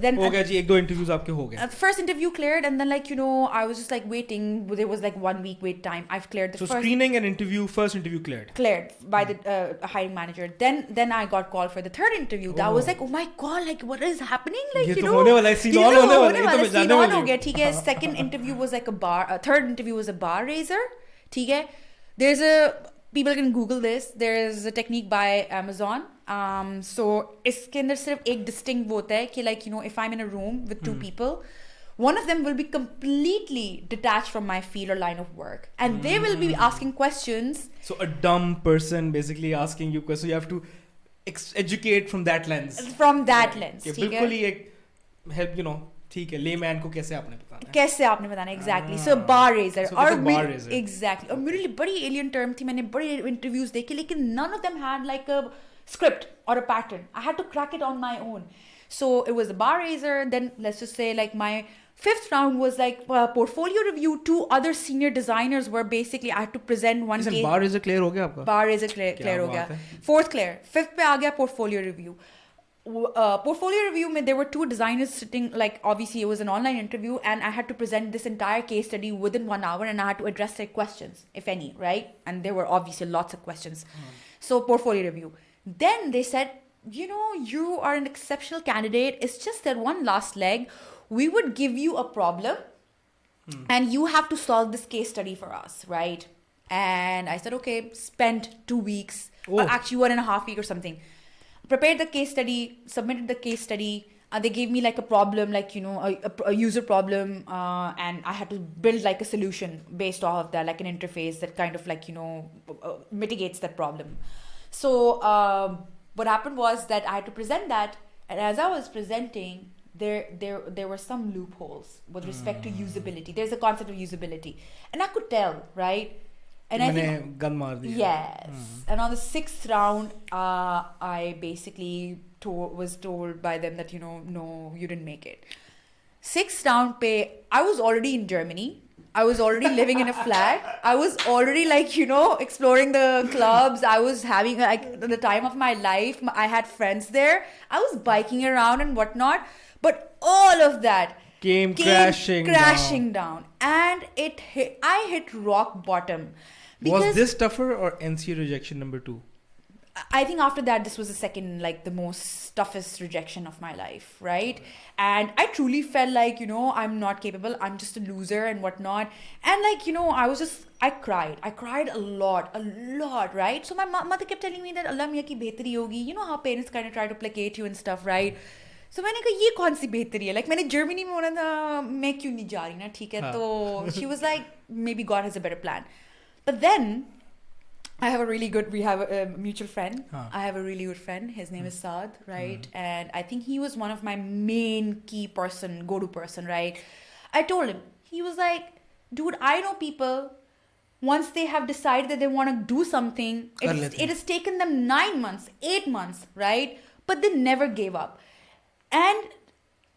then हो गया जी, 1-2 interviews आपके हो गए. first interview cleared, and then like I was just like waiting. There was like 1 week wait time. I've cleared the So first screening and first interview cleared by the hiring manager. Then I got called for the third interview. That was like, oh my god, like what is happening? Like ये तो होने वाला है, scene on होने वाला है, ये तो मैं जानने वाली हूँ. हो गया, ठीक है. Second interview was like third interview was a bar raiser, ठीक है. People can Google this. There's a technique by Amazon. So इसके अंदर सिर्फ एक distinct वो होता है कि like if I'm in a room with two people, one of them will be completely detached from my field or line of work, and they will be asking questions. So a dumb person basically asking you questions. You have to educate from that lens. From that lens, कि ठीक है. बिल्कुल ही एक help ठीक है, layman को कैसे आपने बताना है. कैसे आपने बताना exactly. So bar raiser. So और bar raiser. Exactly. और मेरे लिए बड़ी alien term थी. मैंने बड़े interviews देखे, लेकिन none of them had like a script or a pattern. I had to crack it on my own. So it was a bar raiser. Then let's just say like my fifth round was like portfolio review. 2 other senior designers were basically I had to present one case. bar raiser clear हो गया आपका? Bar raiser clear हो गया. Fourth clear. Fifth पे आ गया portfolio review. Portfolio review mein, there were 2 designers sitting, like obviously it was an online interview, and I had to present this entire case study within 1 hour, and I had to address their questions, if any, right? And there were obviously lots of questions. So portfolio review. Then they said, you are an exceptional candidate. It's just that one last leg. We would give you a problem and you have to solve this case study for us, right? And I said, okay, spent 2 weeks, or actually 1.5 weeks or something. Prepared the case study, submitted the case study. They gave me like a problem, like, a user problem, and I had to build like a solution based off of that, like an interface that kind of like, mitigates that problem. So what happened was that I had to present that, and as I was presenting, there were some loopholes with respect to usability. There's a concept of usability, and I could tell, right? And I think, gun maar diya. Yes. And on the 6th round, I basically was told by them that, no, you didn't make it. 6th round pe, I was already in Germany. I was already living in a flat. I was already like, exploring the clubs. I was having like the time of my life. I had friends there. I was biking around and whatnot. But all of that came crashing down. And I hit rock bottom. Was this tougher or NC rejection number 2? I think after that, this was the second, like the most toughest rejection of my life, right? And I truly felt like, I'm not capable. I'm just a loser and whatnot. And like, I cried. I cried a lot, right? So my mother kept telling me that Allah Mia ki behtari hogi. You know how parents kind of try to placate you and stuff, right? So मैंने कहा ये कौन सी बेहतरी है? Like मैंने Germany में होना था, मैं क्यों नहीं जा रही ना, ठीक है? तो she was like, maybe God has a better plan. But then we have a mutual friend. I have a really good friend. His name is Saad, right? And I think he was one of my main go-to person, right? I told him, he was like, dude, I know people, once they have decided that they want to do something, it has taken them 9 months, 8 months, right? But they never gave up. And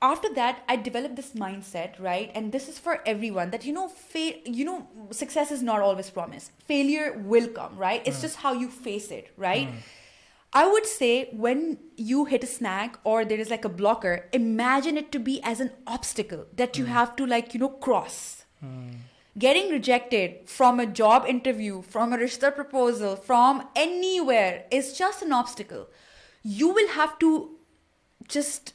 after that, I developed this mindset, right? And this is for everyone, that, success is not always promised. Failure will come, right? It's just how you face it, right? I would say when you hit a snag or there is like a blocker, imagine it to be as an obstacle that you have to cross. Getting rejected from a job interview, from a rishta proposal, from anywhere is just an obstacle. You will have to just,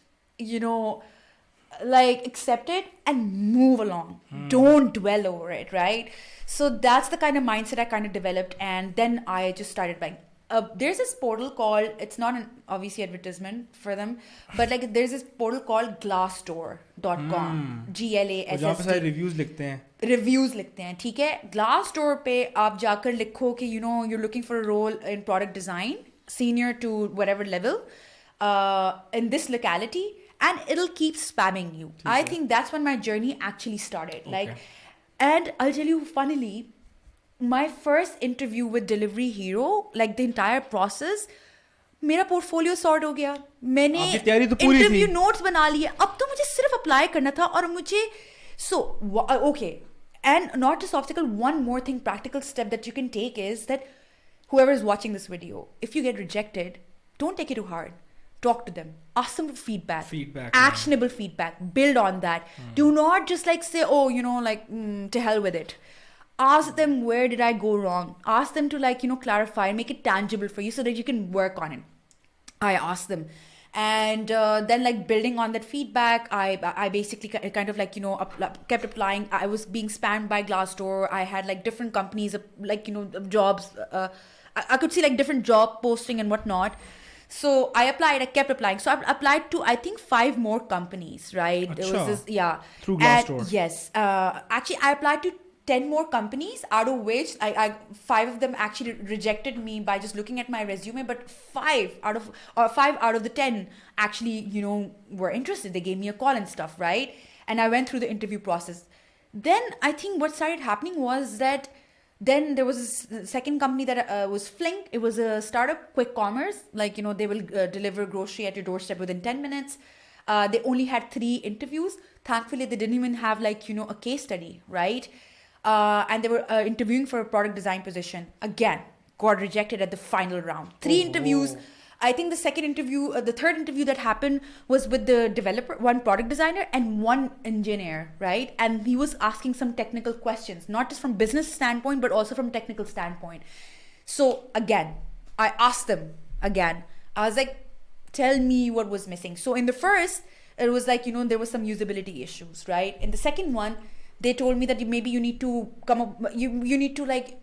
accept it and move along. Don't dwell over it, right? So that's the kind of mindset I kind of developed, and then I just started buying. There's this portal called, it's not an obviously advertisement for them, but there's this portal called Glassdoor.com. GLASSD. जहाँ पे सारे reviews लिखते हैं, ठीक है? Glassdoor पे आप जाकर लिखो कि you're looking for a role in product design, senior to whatever level, in this locality, and it'll keep spamming you. I think that's when my journey actually started. And I'll tell you, funnily, my first interview with Delivery Hero, the entire process, मेरा portfolio sort हो गया. मैंने interview notes बना लिए. अब तो मुझे सिर्फ apply करना था और मुझे okay. And not just obstacle, one more thing, practical step that you can take is that whoever is watching this video, if you get rejected, don't take it too hard. talk to them, ask them for feedback, Feedback, actionable feedback, build on that. Do not just like say, oh, to hell with it. Ask them, where did I go wrong? Ask them to like, clarify and make it tangible for you so that you can work on it. I asked them. And then like building on that feedback, I basically kind of like, kept applying. I was being spammed by Glassdoor. I had like different companies, like, jobs. I could see like different job posting and whatnot. So I applied, I kept applying. So I applied to, I think, 5 more companies, right? Achha. It was this, yeah. Through Glassdoor. Yes. Actually, I applied to 10 more companies, out of which I 5 of them actually rejected me by just looking at my resume, but 5 out of the 10 actually, were interested. They gave me a call and stuff, right? And I went through the interview process. Then I think what started happening was that then there was a second company that was Flink. It was a startup, quick commerce. Like, they will deliver grocery at your doorstep within 10 minutes. They only had 3 interviews. Thankfully, they didn't even have like, a case study, right? And they were interviewing for a product design position. Again, got rejected at the final round. 3 interviews. I think the third interview that happened was with the developer, 1 product designer and 1 engineer, right? And he was asking some technical questions, not just from business standpoint, but also from technical standpoint. So again, I asked them again. I was like, tell me what was missing. So in the first, it was like, there was some usability issues, right? In the second one, they told me that maybe you need to come up, you need to like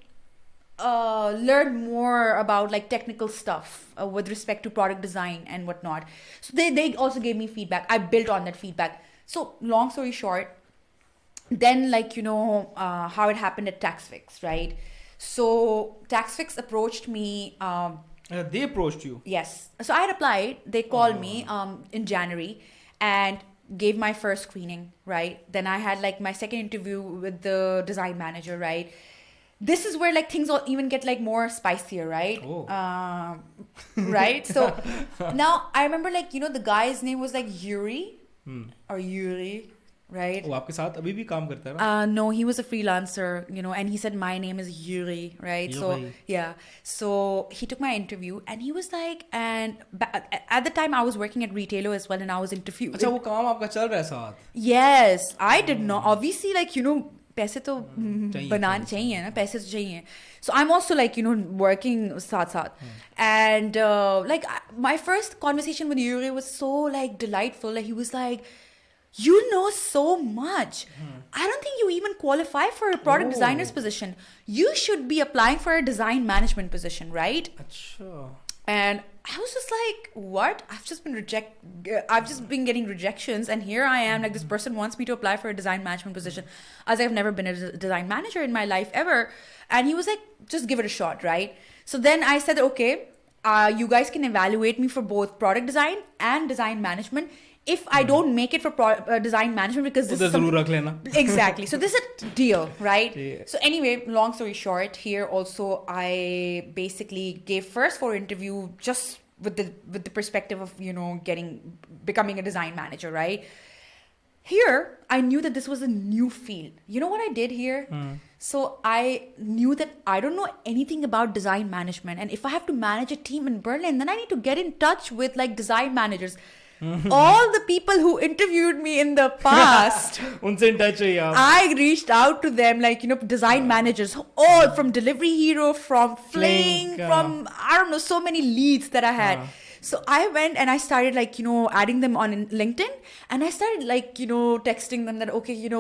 learn more about like technical stuff with respect to product design and whatnot. So they also gave me feedback. I built on that feedback. So long story short, then like, how it happened at TaxFix, right? So TaxFix approached me. They approached you? Yes. So I had applied. They called me in January and gave my first screening, right? Then I had like my second interview with the design manager, right? This is where like things will even get like more spicier, right? Right? So now I remember like, the guy's name was like Yuri or Yuri, right? वो आपके साथ अभी भी काम करता है ना? No, he was a freelancer, and he said my name is Yuri, right? Yuri. So yeah, so he took my interview and he was like, and at the time I was working at Retailer as well, and I was interviewed. अच्छा वो काम आपका चल रहा है साथ? Yes, I did not. Obviously, like, पैसे तो बनाने चाहिए ना, पैसे तो चाहिए. So I'm also like, working साथ. And like my first conversation with Yuri was so like delightful. Like he was like, you know so much. I don't think you even qualify for a product designer's position. You should be applying for a design management position, right? अच्छा. And I was just like, what? I've just been getting rejections, and here I am, like this person wants me to apply for a design management position, as I've never been a design manager in my life ever. And he was like, just give it a shot, right? So then I said, okay, you guys can evaluate me for both product design and design management. If I don't make it for design management, because this is exactly. So this is a deal, right? Yeah. So anyway, long story short, here also I basically gave first 4 interview just with the perspective of becoming a design manager, right? Here I knew that this was a new field. You know what I did here? So I knew that I don't know anything about design management, and if I have to manage a team in Berlin, then I need to get in touch with like design managers. All the people who interviewed me in the past, I reached out to them, like, design managers, all from Delivery Hero, from Flink, from, I don't know, so many leads that I had. So I went and I started like, adding them on LinkedIn, and I started like, texting them that, okay,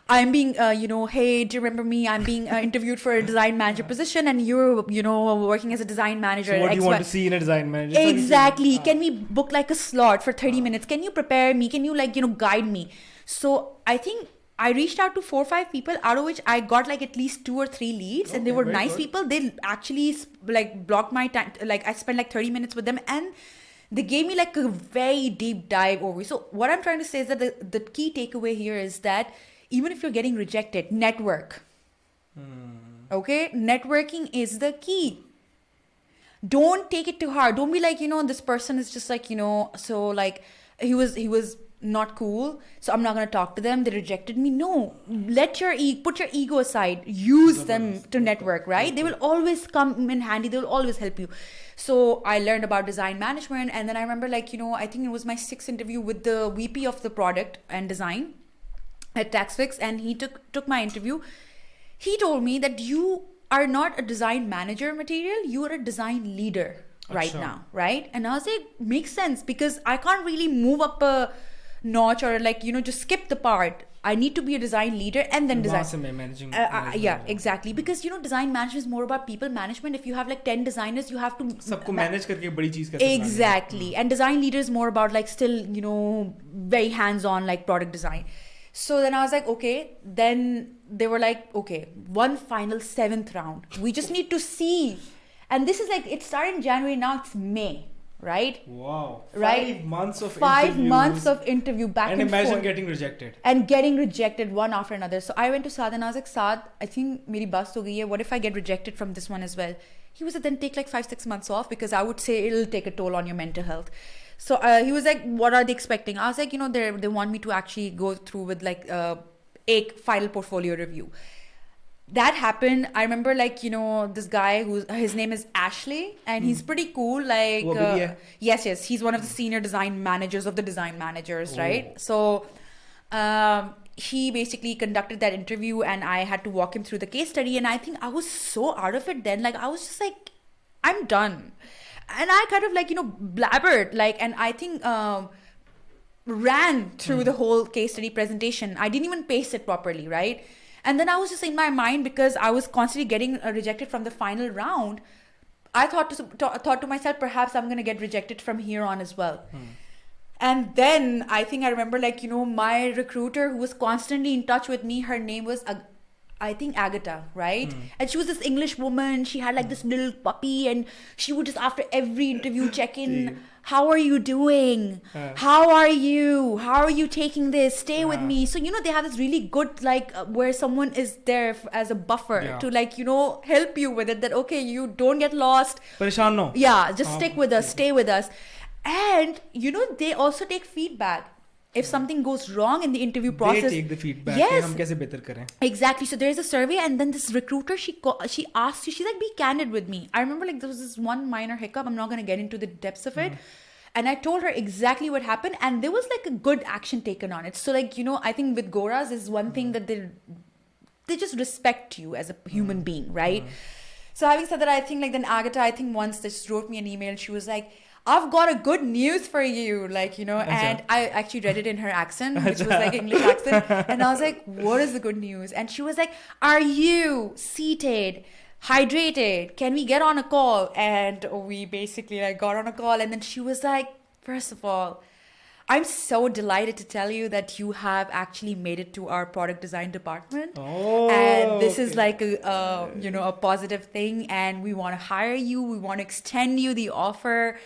I'm being, hey, do you remember me? I'm being interviewed for a design manager position, and you're, working as a design manager. So what do you want to see in a design manager? Exactly. Can we book like a slot for 30 minutes? Can you prepare me? Can you like, guide me? So I think I reached out to 4 or 5 people, out of which I got like at least 2 or 3 leads, and they were nice people. They actually like blocked my time. Like I spent like 30 minutes with them, and they gave me like a very deep dive over. So what I'm trying to say is that the key takeaway here is that even if you're getting rejected, network. Okay, networking is the key. Don't take it too hard. Don't be like, this person is just like, so like he was not cool, so I'm not going to talk to them. They rejected me. No, put your ego aside. Use them to network, right? They will always come in handy. They will always help you. So I learned about design management, and then I remember, like, you know, I think it was my 6th interview with the VP of the product and design at TaxFix, and he took my interview. He told me that you are not a design manager material, you are a design leader right now, right? And I was like, makes sense, because I can't really move up a notch or, like, you know, just skip the part. I need to be a design leader and then design. Yeah, exactly. Because, you know, design management is more about people management. If you have like 10 designers, you have to सबको manage करके बड़ी चीज कैसे exactly. And design leader is more about like still, you know, very hands-on, like product design. So then I was like, okay. Then they were like, okay, one final 7th round. We just need to see. And this is like, it started in January, now it's May. Right? Wow. Right? 5 months of 5 months of interview back and forth. And imagine getting rejected. And getting rejected one after another. So I went to Saad and I was like, Saad, I think meri bus ho gayi hai. What if I get rejected from this one as well? He was like, then take like 5-6 months off, because I would say it'll take a toll on your mental health. So he was like, what are they expecting? I was like, you know, they want me to actually go through with like a final portfolio review. That happened. I remember, like, you know, this guy his name is Ashley, and he's pretty cool. Like, yes, he's one of the senior design managers of the design managers, right? So he basically conducted that interview, and I had to walk him through the case study. And I think I was so out of it then. Like, I was just like, I'm done. And I kind of, like, you know, blabbered, like, and I think ran through the whole case study presentation. I didn't even pace it properly, right? And then I was just in my mind, because I was constantly getting rejected from the final round. I thought to myself, perhaps I'm going to get rejected from here on as well. And then I think I remember, like, you know, my recruiter who was constantly in touch with me, her name was, I think, Agatha, right? And she was this English woman. She had like this little puppy, and she would just, after every interview, check in. How are you doing? How are you taking this? Stay with me. So, you know, they have this really good, like, where someone is there as a buffer to, like, you know, help you with it. That, okay, you don't get lost. Pareshan no. Yeah, just stick with us, stay with us. And, you know, they also take feedback. If something goes wrong in the interview process, they take the feedback. Yes, हम कैसे बेहतर करें. Exactly. So there's a survey, and then this recruiter, she asked you, she's like, be candid with me. I remember, like, there was this one minor hiccup. I'm not going to get into the depths of it. And I told her exactly what happened, and there was like a good action taken on it. So, like, you know, I think with Goras is one thing that they just respect you as a human being, right? So having said that, I think, like, then Agatha, I think once they just wrote me an email. She was like, I've got a good news for you, like, you know, and I actually read it in her accent, which was like English accent. And I was like, what is the good news? And she was like, are you seated, hydrated? Can we get on a call? And we basically, like, got on a call. And then she was like, first of all, I'm so delighted to tell you that you have actually made it to our product design department. And this is like a you know, a positive thing. And we want to hire you. We want to extend you the offer.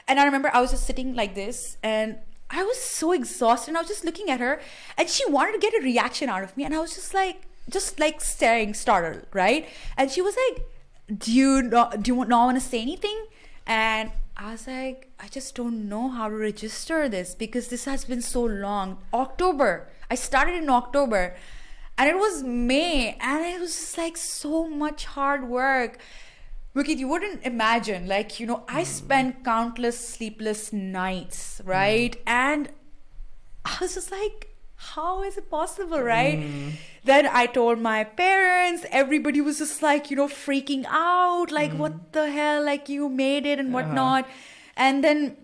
And I remember I was just sitting like this, and I was so exhausted, and I was just looking at her, and she wanted to get a reaction out of me, and I was just like staring, startled, right? And she was like, do you not want to say anything? And I was like, I just don't know how to register this, because this has been so long. October. I started in October, and it was May, and it was just like so much hard work. Wicked, you wouldn't imagine, like, you know, I spent countless sleepless nights, right? And I was just like, how is it possible, right? Then I told my parents. Everybody was just like, you know, freaking out, like, what the hell, like, you made it and whatnot. And then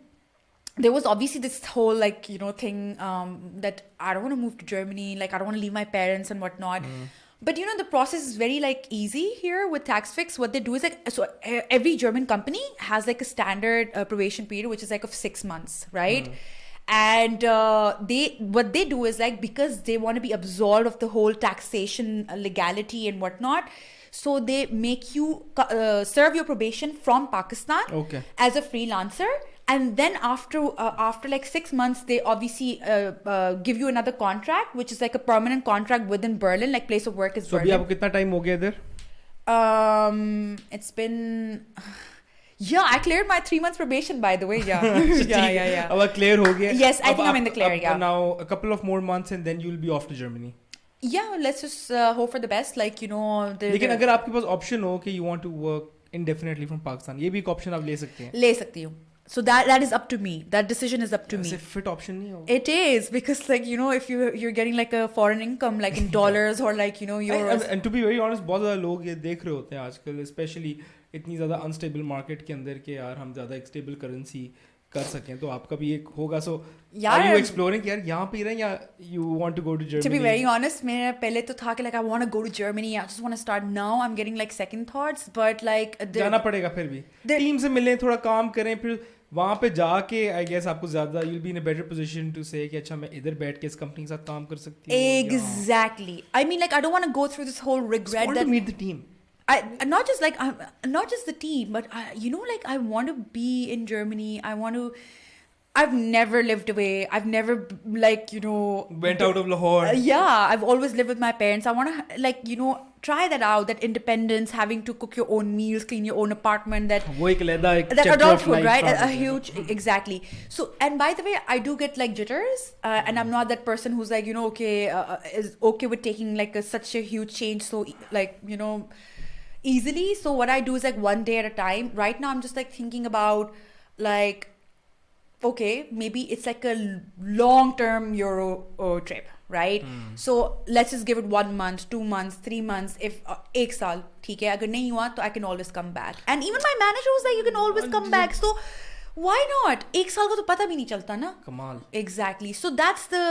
there was obviously this whole, like, you know, thing that I don't want to move to Germany, like, I don't want to leave my parents and whatnot. But, you know, the process is very, like, easy here with TaxFix. What they do is, like, so every German company has, like, a standard probation period, which is like of 6 months, right? And what they do is, like, because they want to be absolved of the whole taxation legality and whatnot, so they make you serve your probation from Pakistan as a freelancer. And then after like 6 months, they obviously give you another contract, which is like a permanent contract within Berlin, like place of work is Berlin. So, abhi aapko kitna time ho gaya idhar? It's been, Yeah, I cleared my 3 months probation, by the way. Yeah. yeah. अब clear हो गया. Yes, I think I'm in the clear, yeah. Now a couple of more months and then you'll be off to Germany. Yeah, let's just hope for the best. Like, you know... लेकिन अगर आपके पास option हो कि you want to work indefinitely from Pakistan, ये भी एक option आप ले सकते हैं. ले सकती हूँ. So that is up to me. That decision is up to me. ऐसे fit option नहीं हो. It is, because like, you know, if you're getting like a foreign income, like in dollars or like, you know, euros. And to be very honest, बहुत ज़्यादा लोग ये देख रहे होते हैं आजकल, especially इतनी ज़्यादा unstable market के अंदर के यार हम ज़्यादा एक stable currency कर सकें, तो आपका भी एक होगा. So are you exploring यार यहाँ पे ही रहें या you want to go to Germany? To be very honest, मेरा पहले तो था कि like I want to go to Germany. I just want to start now. I'm getting like second thoughts, but like जाना पड़ेगा फिर भी. टीम से मिलें, थोड़ा काम करें, फिर वहाँ पे जाके I guess आपको ज़्यादा you'll be in a better position to say कि अच्छा मैं इधर बैठ के इस कंपनी के साथ काम कर सकती हूँ. Exactly. I mean, like I don't want to go through this whole regret. Just want that to meet the team. Not just the team, but you know, like I want to be in Germany. I've never lived away. I've never, like, you know... Went out of Lahore. Yeah, I've always lived with my parents. I want to, like, you know, try that out, that independence, having to cook your own meals, clean your own apartment, that adulthood, right? A huge, exactly. So, and by the way, I do get, like, jitters, and I'm not that person who's, like, you know, is okay with taking, like, such a huge change, so, like, you know, easily. So what I do is, like, one day at a time. Right now, I'm just, like, thinking about, like... Okay, maybe it's like a long-term Euro trip, right? So let's just give it 1 month, 2 months, 3 months. If 1 साल, ठीक है, अगर नहीं हुआ, तो I can always come back. And even my manager was like, you can always come back. So why not? 1 साल का तो पता भी नहीं चलता ना. कमाल. Exactly. So that's the...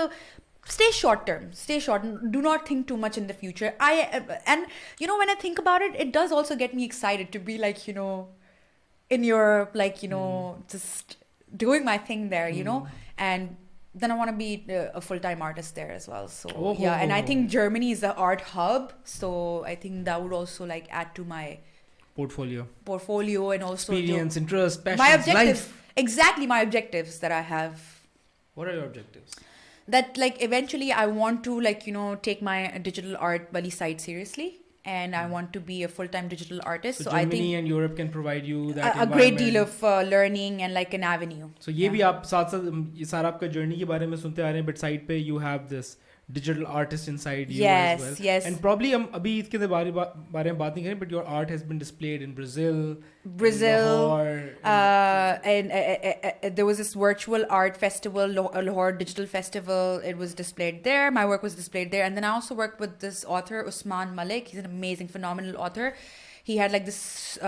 Stay short term. Stay short. Do not think too much in the future. And you know, when I think about it, it does also get me excited to be like, you know, in Europe, like, you know, just... doing my thing there, you know, and then I want to be a full-time artist there as well. So and I think Germany is the art hub, so I think that would also like add to my portfolio and also experience, interest, passion, my objectives. Life. Exactly, my objectives that I have. What are your objectives? That like eventually I want to like, you know, take my digital art Bali side seriously. And I want to be a full-time digital artist. So Germany I think and Europe can provide you that a great deal of learning and like an avenue. So ये भी आप साथ ये सारा आपका journey के बारे में सुनते आ रहे हैं, but side पे you have this digital artist inside you as well. Yes. And probably हम अभी इसके बारे में बात नहीं करें, but your art has been displayed in Brazil, Lahore, and there was this virtual art festival, Lahore Digital Festival. It was displayed there. My work was displayed there. And then I also worked with this author, Usman Malik. He's an amazing, phenomenal author. He had like this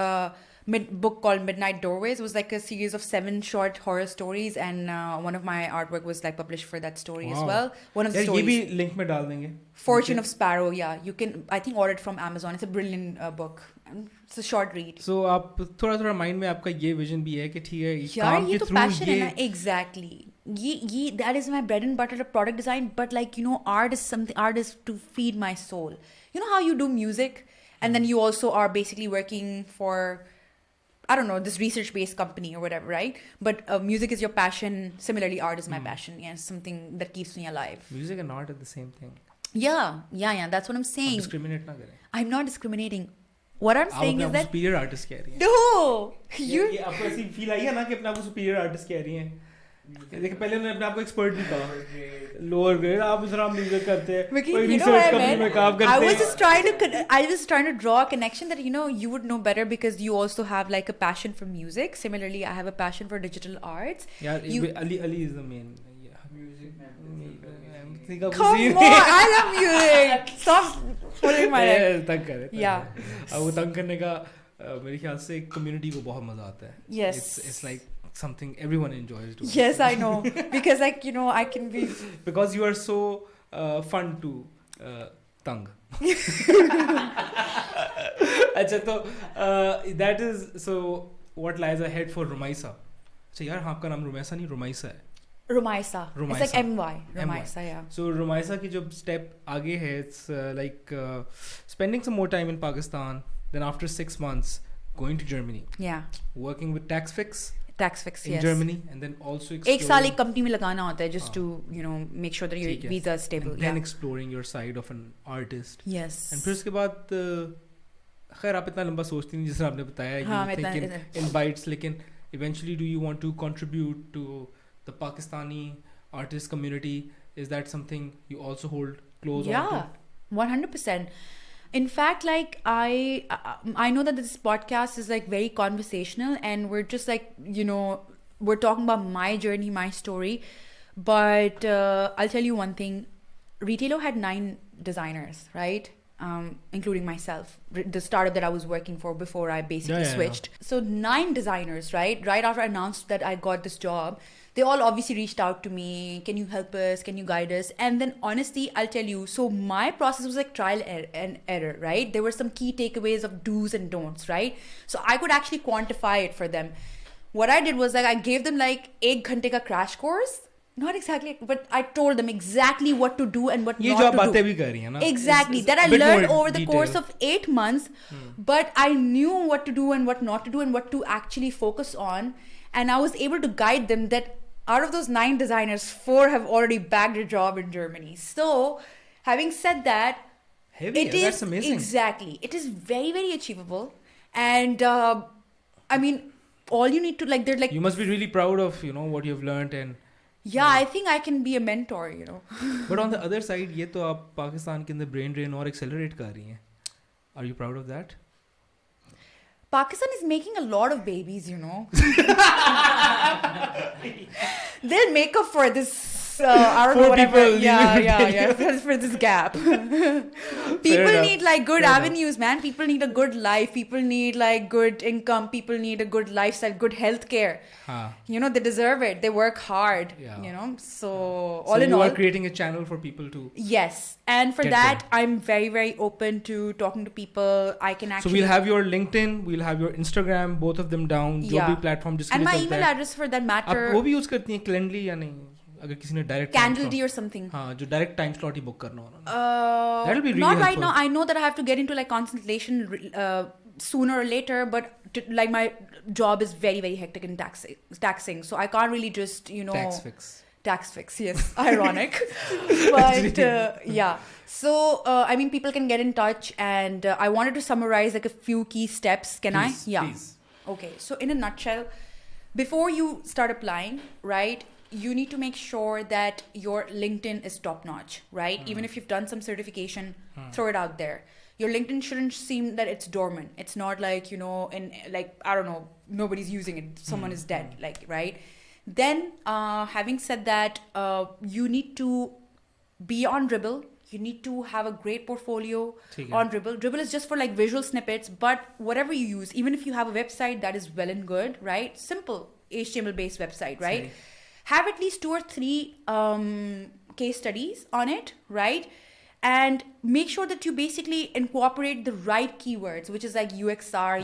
book called Midnight Doorways. It was like a series of 7 short horror stories, and one of my artwork was like published for that story as well. One of the stories. ये भी link में डाल देंगे. Fortune of Sparrow. Yeah, you can I think order it from Amazon. It's a brilliant book. It's a short read. So आप थोड़ा mind में आपका ये vision भी है कि ठीक है यार ये तो passion है ना. Exactly. ये that is my bread and butter of product design. But like, you know, art is to feed my soul. You know how you do music, and then you also are basically working for, I don't know, this research-based company or whatever, right? But music is your passion. Similarly, art is my passion. Yeah, something that keeps me alive. Music and art are the same thing. Yeah. That's what I'm saying. Discriminate ना करें. I'm not discriminating. What I'm saying is that... superior artist कह रही हैं. No! ये आपको ऐसी feel आई है ना कि अपने आप को superior artist कह रही हैं. देखिए पहले उन्होंने अपने आप को एक्सपर्ट नहीं कहा, लोअर ग्रेड आप इस राम म्यूजिक करते हैं, कोई रिसर्च कंपनी में काम करते हैं. I was trying to draw a connection that, you know, you would know better because you also have like a passion for music. Similarly, I have a passion for digital arts. Yeah, Ali is the main. Music. Come on, I love music. Stop pulling my leg. तंग करे. Yeah. वो तंग करने का मेरे ख्याल से community को बहुत मजा आता है. Yes. It's like something everyone enjoys doing. Yes, I know. Because like, you know, I can be... Because you are so fun to tang. अच्छा तो that is so what lies ahead for Romaisa. अच्छा यार आपका नाम रोमैसा नहीं रोमाइसा है. Romaisa. It's like M-Y. Romaisa, yeah. So Romaisa की जो step आगे है, it's like spending some more time in Pakistan, then after 6 months going to Germany. Yeah. Working with TaxFix. TaxFix, in yes. Germany, and then also exploring... 1 साल एक company में लगाना होता है just to, you know, make sure that your visa is stable. And then exploring your side of an artist. Yes. And फिर उसके बाद खैर आप इतना लंबा सोचती नहीं जैसे आपने बताया. हाँ, You मैं think in bites, लेकिन eventually do you want to contribute to the Pakistani artist community? Is that something you also hold close on to? Yeah, 100%. In fact, like I know that this podcast is like very conversational, and we're just like, you know, we're talking about my journey, my story. But I'll tell you one thing. Retailer had 9 designers, right? Including myself, the startup that I was working for before I basically switched. So 9 designers, right? Right after I announced that I got this job, they all obviously reached out to me. Can you help us? Can you guide us? And then honestly, I'll tell you, so my process was like trial and error, right? There were some key takeaways of do's and don'ts, right? So I could actually quantify it for them. What I did was like I gave them like 1 ghante ka crash course. Not exactly, but I told them exactly what to do and what not to do. ये जो आप बातें भी कर रही हैं ना. Exactly. That I learned over the course of 8 months. But I knew what to do and what not to do and what to actually focus on. And I was able to guide them that out of those 9 designers, 4 have already bagged a job in Germany. So, having said that, Heavy, that's amazing. Exactly. It is very, very achievable. And I mean, all you need to like, they're like. You must be really proud of, you know, what you've learned and. Yeah, I think I can be a mentor, you know. But on the other side, ये तो आप पाकिस्तान के अंदर brain drain और accelerate कर रही हैं. Are you proud of that? Pakistan is making a lot of babies, you know. They'll make up for this. I don't know, whatever. Yeah. For this gap. People need like good avenues, man. People need a good life. People need like good income. People need a good lifestyle, good health care. You know, they deserve it. They work hard. Yeah. You know, so all in all, you are creating a channel for people to. Yes, and for that, I'm very, very open to talking to people. I can actually. So we'll have your LinkedIn, we'll have your Instagram, both of them down. जो भी platform जिसके and लिए my चलता email है. address for that matter. आप वो भी use करती हैं Calendly या नहीं? अगर किसी ने direct Candlely or something. हाँ, जो direct time slot ही book करना हो ना. That'll be really not helpful. right now. I know that I have to get into like consultation sooner or later, but like my job is very, very hectic and taxing, so I can't really just, you know. Tax fix, yes. Ironic. But yeah. So, I mean, people can get in touch, and I wanted to summarize like a few key steps. Can please, I? Yeah. Please. Okay. So, in a nutshell, before you start applying, right, you need to make sure that your LinkedIn is top notch, right? Even if you've done some certification, throw it out there. Your LinkedIn shouldn't seem that it's dormant. It's not like, you know, in like, I don't know, nobody's using it. Someone is dead, like, right? Then, having said that, you need to be on Dribbble. You need to have a great portfolio on Dribbble. Dribbble is just for like visual snippets, but whatever you use, even if you have a website that is well and good, right? Simple HTML-based website, right? Have at least 2 or 3 case studies on it, right? And make sure that you basically incorporate the right keywords, which is like UXR,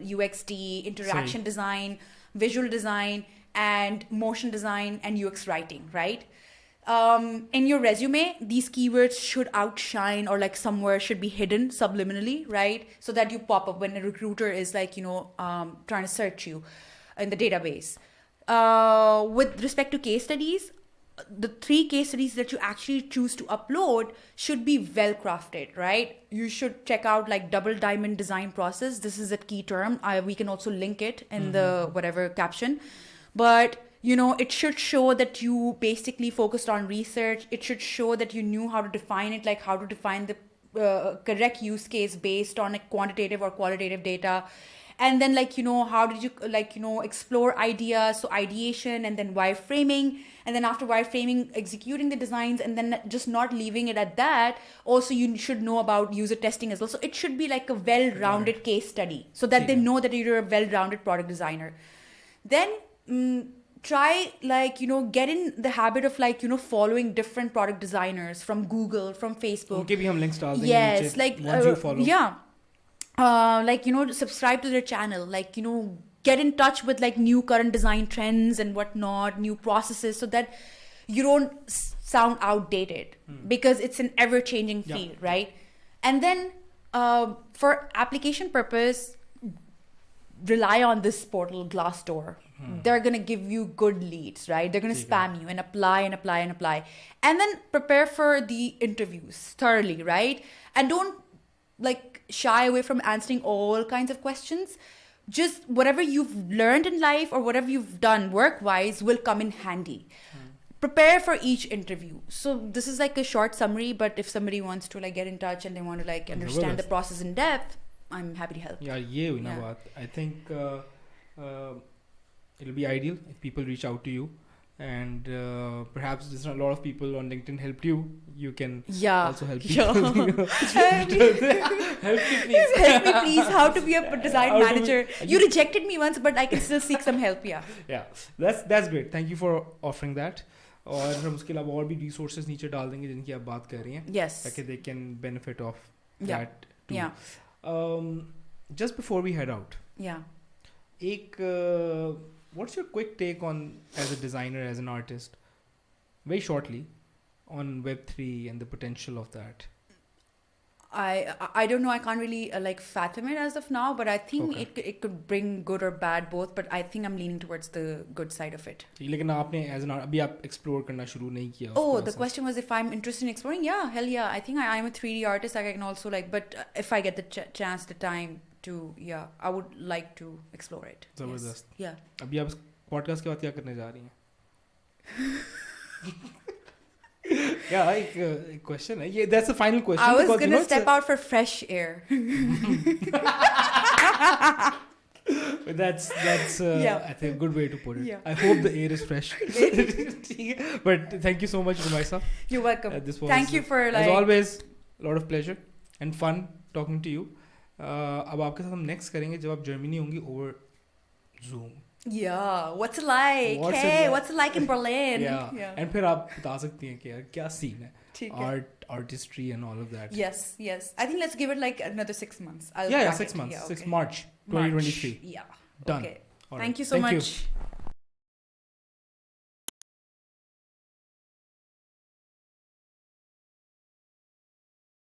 UXD, interaction design, visual design, and motion design and UX writing, right? In your resume, these keywords should outshine or like somewhere should be hidden subliminally, right? So that you pop up when a recruiter is like, you know, trying to search you in the database. With respect to case studies, the 3 case studies that you actually choose to upload should be well crafted, right? You should check out like double diamond design process. This is a key term. We can also link it in the whatever caption. But, you know, it should show that you basically focused on research. It should show that you knew how to define it, like how to define the correct use case based on a quantitative or qualitative data. And then, like, you know, how did you, like, you know, explore ideas, so ideation, and then wireframing, and then after wireframing, executing the designs, and then just not leaving it at that. Also, you should know about user testing as well. So it should be like a well-rounded case study so that they know that you're a well-rounded product designer. Then try, like, you know, get in the habit of, like, you know, following different product designers from Google, from Facebook. उनके भी हम links डाल देंगे Yes, नीचे, like, once you follow. yeah. Like, you know, subscribe to their channel, like, you know, get in touch with like new current design trends and whatnot, new processes, so that you don't sound outdated because it's an ever-changing field, right? And then for application purpose, rely on this portal, Glassdoor. They're going to give you good leads, right? They're going to spam you and apply and apply and apply. And then prepare for the interviews thoroughly, right? And don't like shy away from answering all kinds of questions. Just whatever you've learned in life or whatever you've done work-wise will come in handy. Prepare for each interview. So this is like a short summary, but if somebody wants to like get in touch and they want to like understand the process in depth, I'm happy to help. Yeah, ये हुई ना बात. I think it'll be ideal if people reach out to you, and perhaps there's a lot of people on LinkedIn helped you. You can also help people. Help me please. Help me please. How to be a design manager? You rejected me once, but I can still seek some help. Yeah, that's great. Thank you for offering that. और हम उसके अलावा और भी resources नीचे डाल देंगे जिनकी आप बात कर रही हैं. Yes. ताकि they can benefit of that too. Yeah. Just before we head out. Yeah. What's your quick take on, as a designer, as an artist, very shortly, on Web3 and the potential of that? I don't know. I can't really like fathom it as of now, but I think it could bring good or bad both. But I think I'm leaning towards the good side of it. लेकिन आपने as an अभी आप explore करना शुरू नहीं किया. Oh, the question was if I'm interested in exploring. Yeah, hell yeah. I think I'm a 3D artist. I can also like, but if I get the chance, the time to, I would like to explore it. जबरदस्त. Yeah. अभी आप podcast के बाद क्या करने जा रही हैं? Yeah, like a question. Yeah, that's the final question. I was gonna step out for fresh air. That's I think a good way to put it. Yeah. I hope the air is fresh. But thank you so much, Romaisa. You're welcome. This was, thank you for like, as always, a lot of pleasure and fun talking to you. अब आपके साथ हम next करेंगे जब आप Germany होंगी over Zoom. Yeah, what's it like? What's it like in Berlin? Yeah. And फिर आप बता सकती हैं कि यार क्या scene है, artistry and all of that. Yes. I think let's give it like another 6 months. 6 months. 6 March 2023. Yeah. Done. Okay. All Thank right. you so much. You.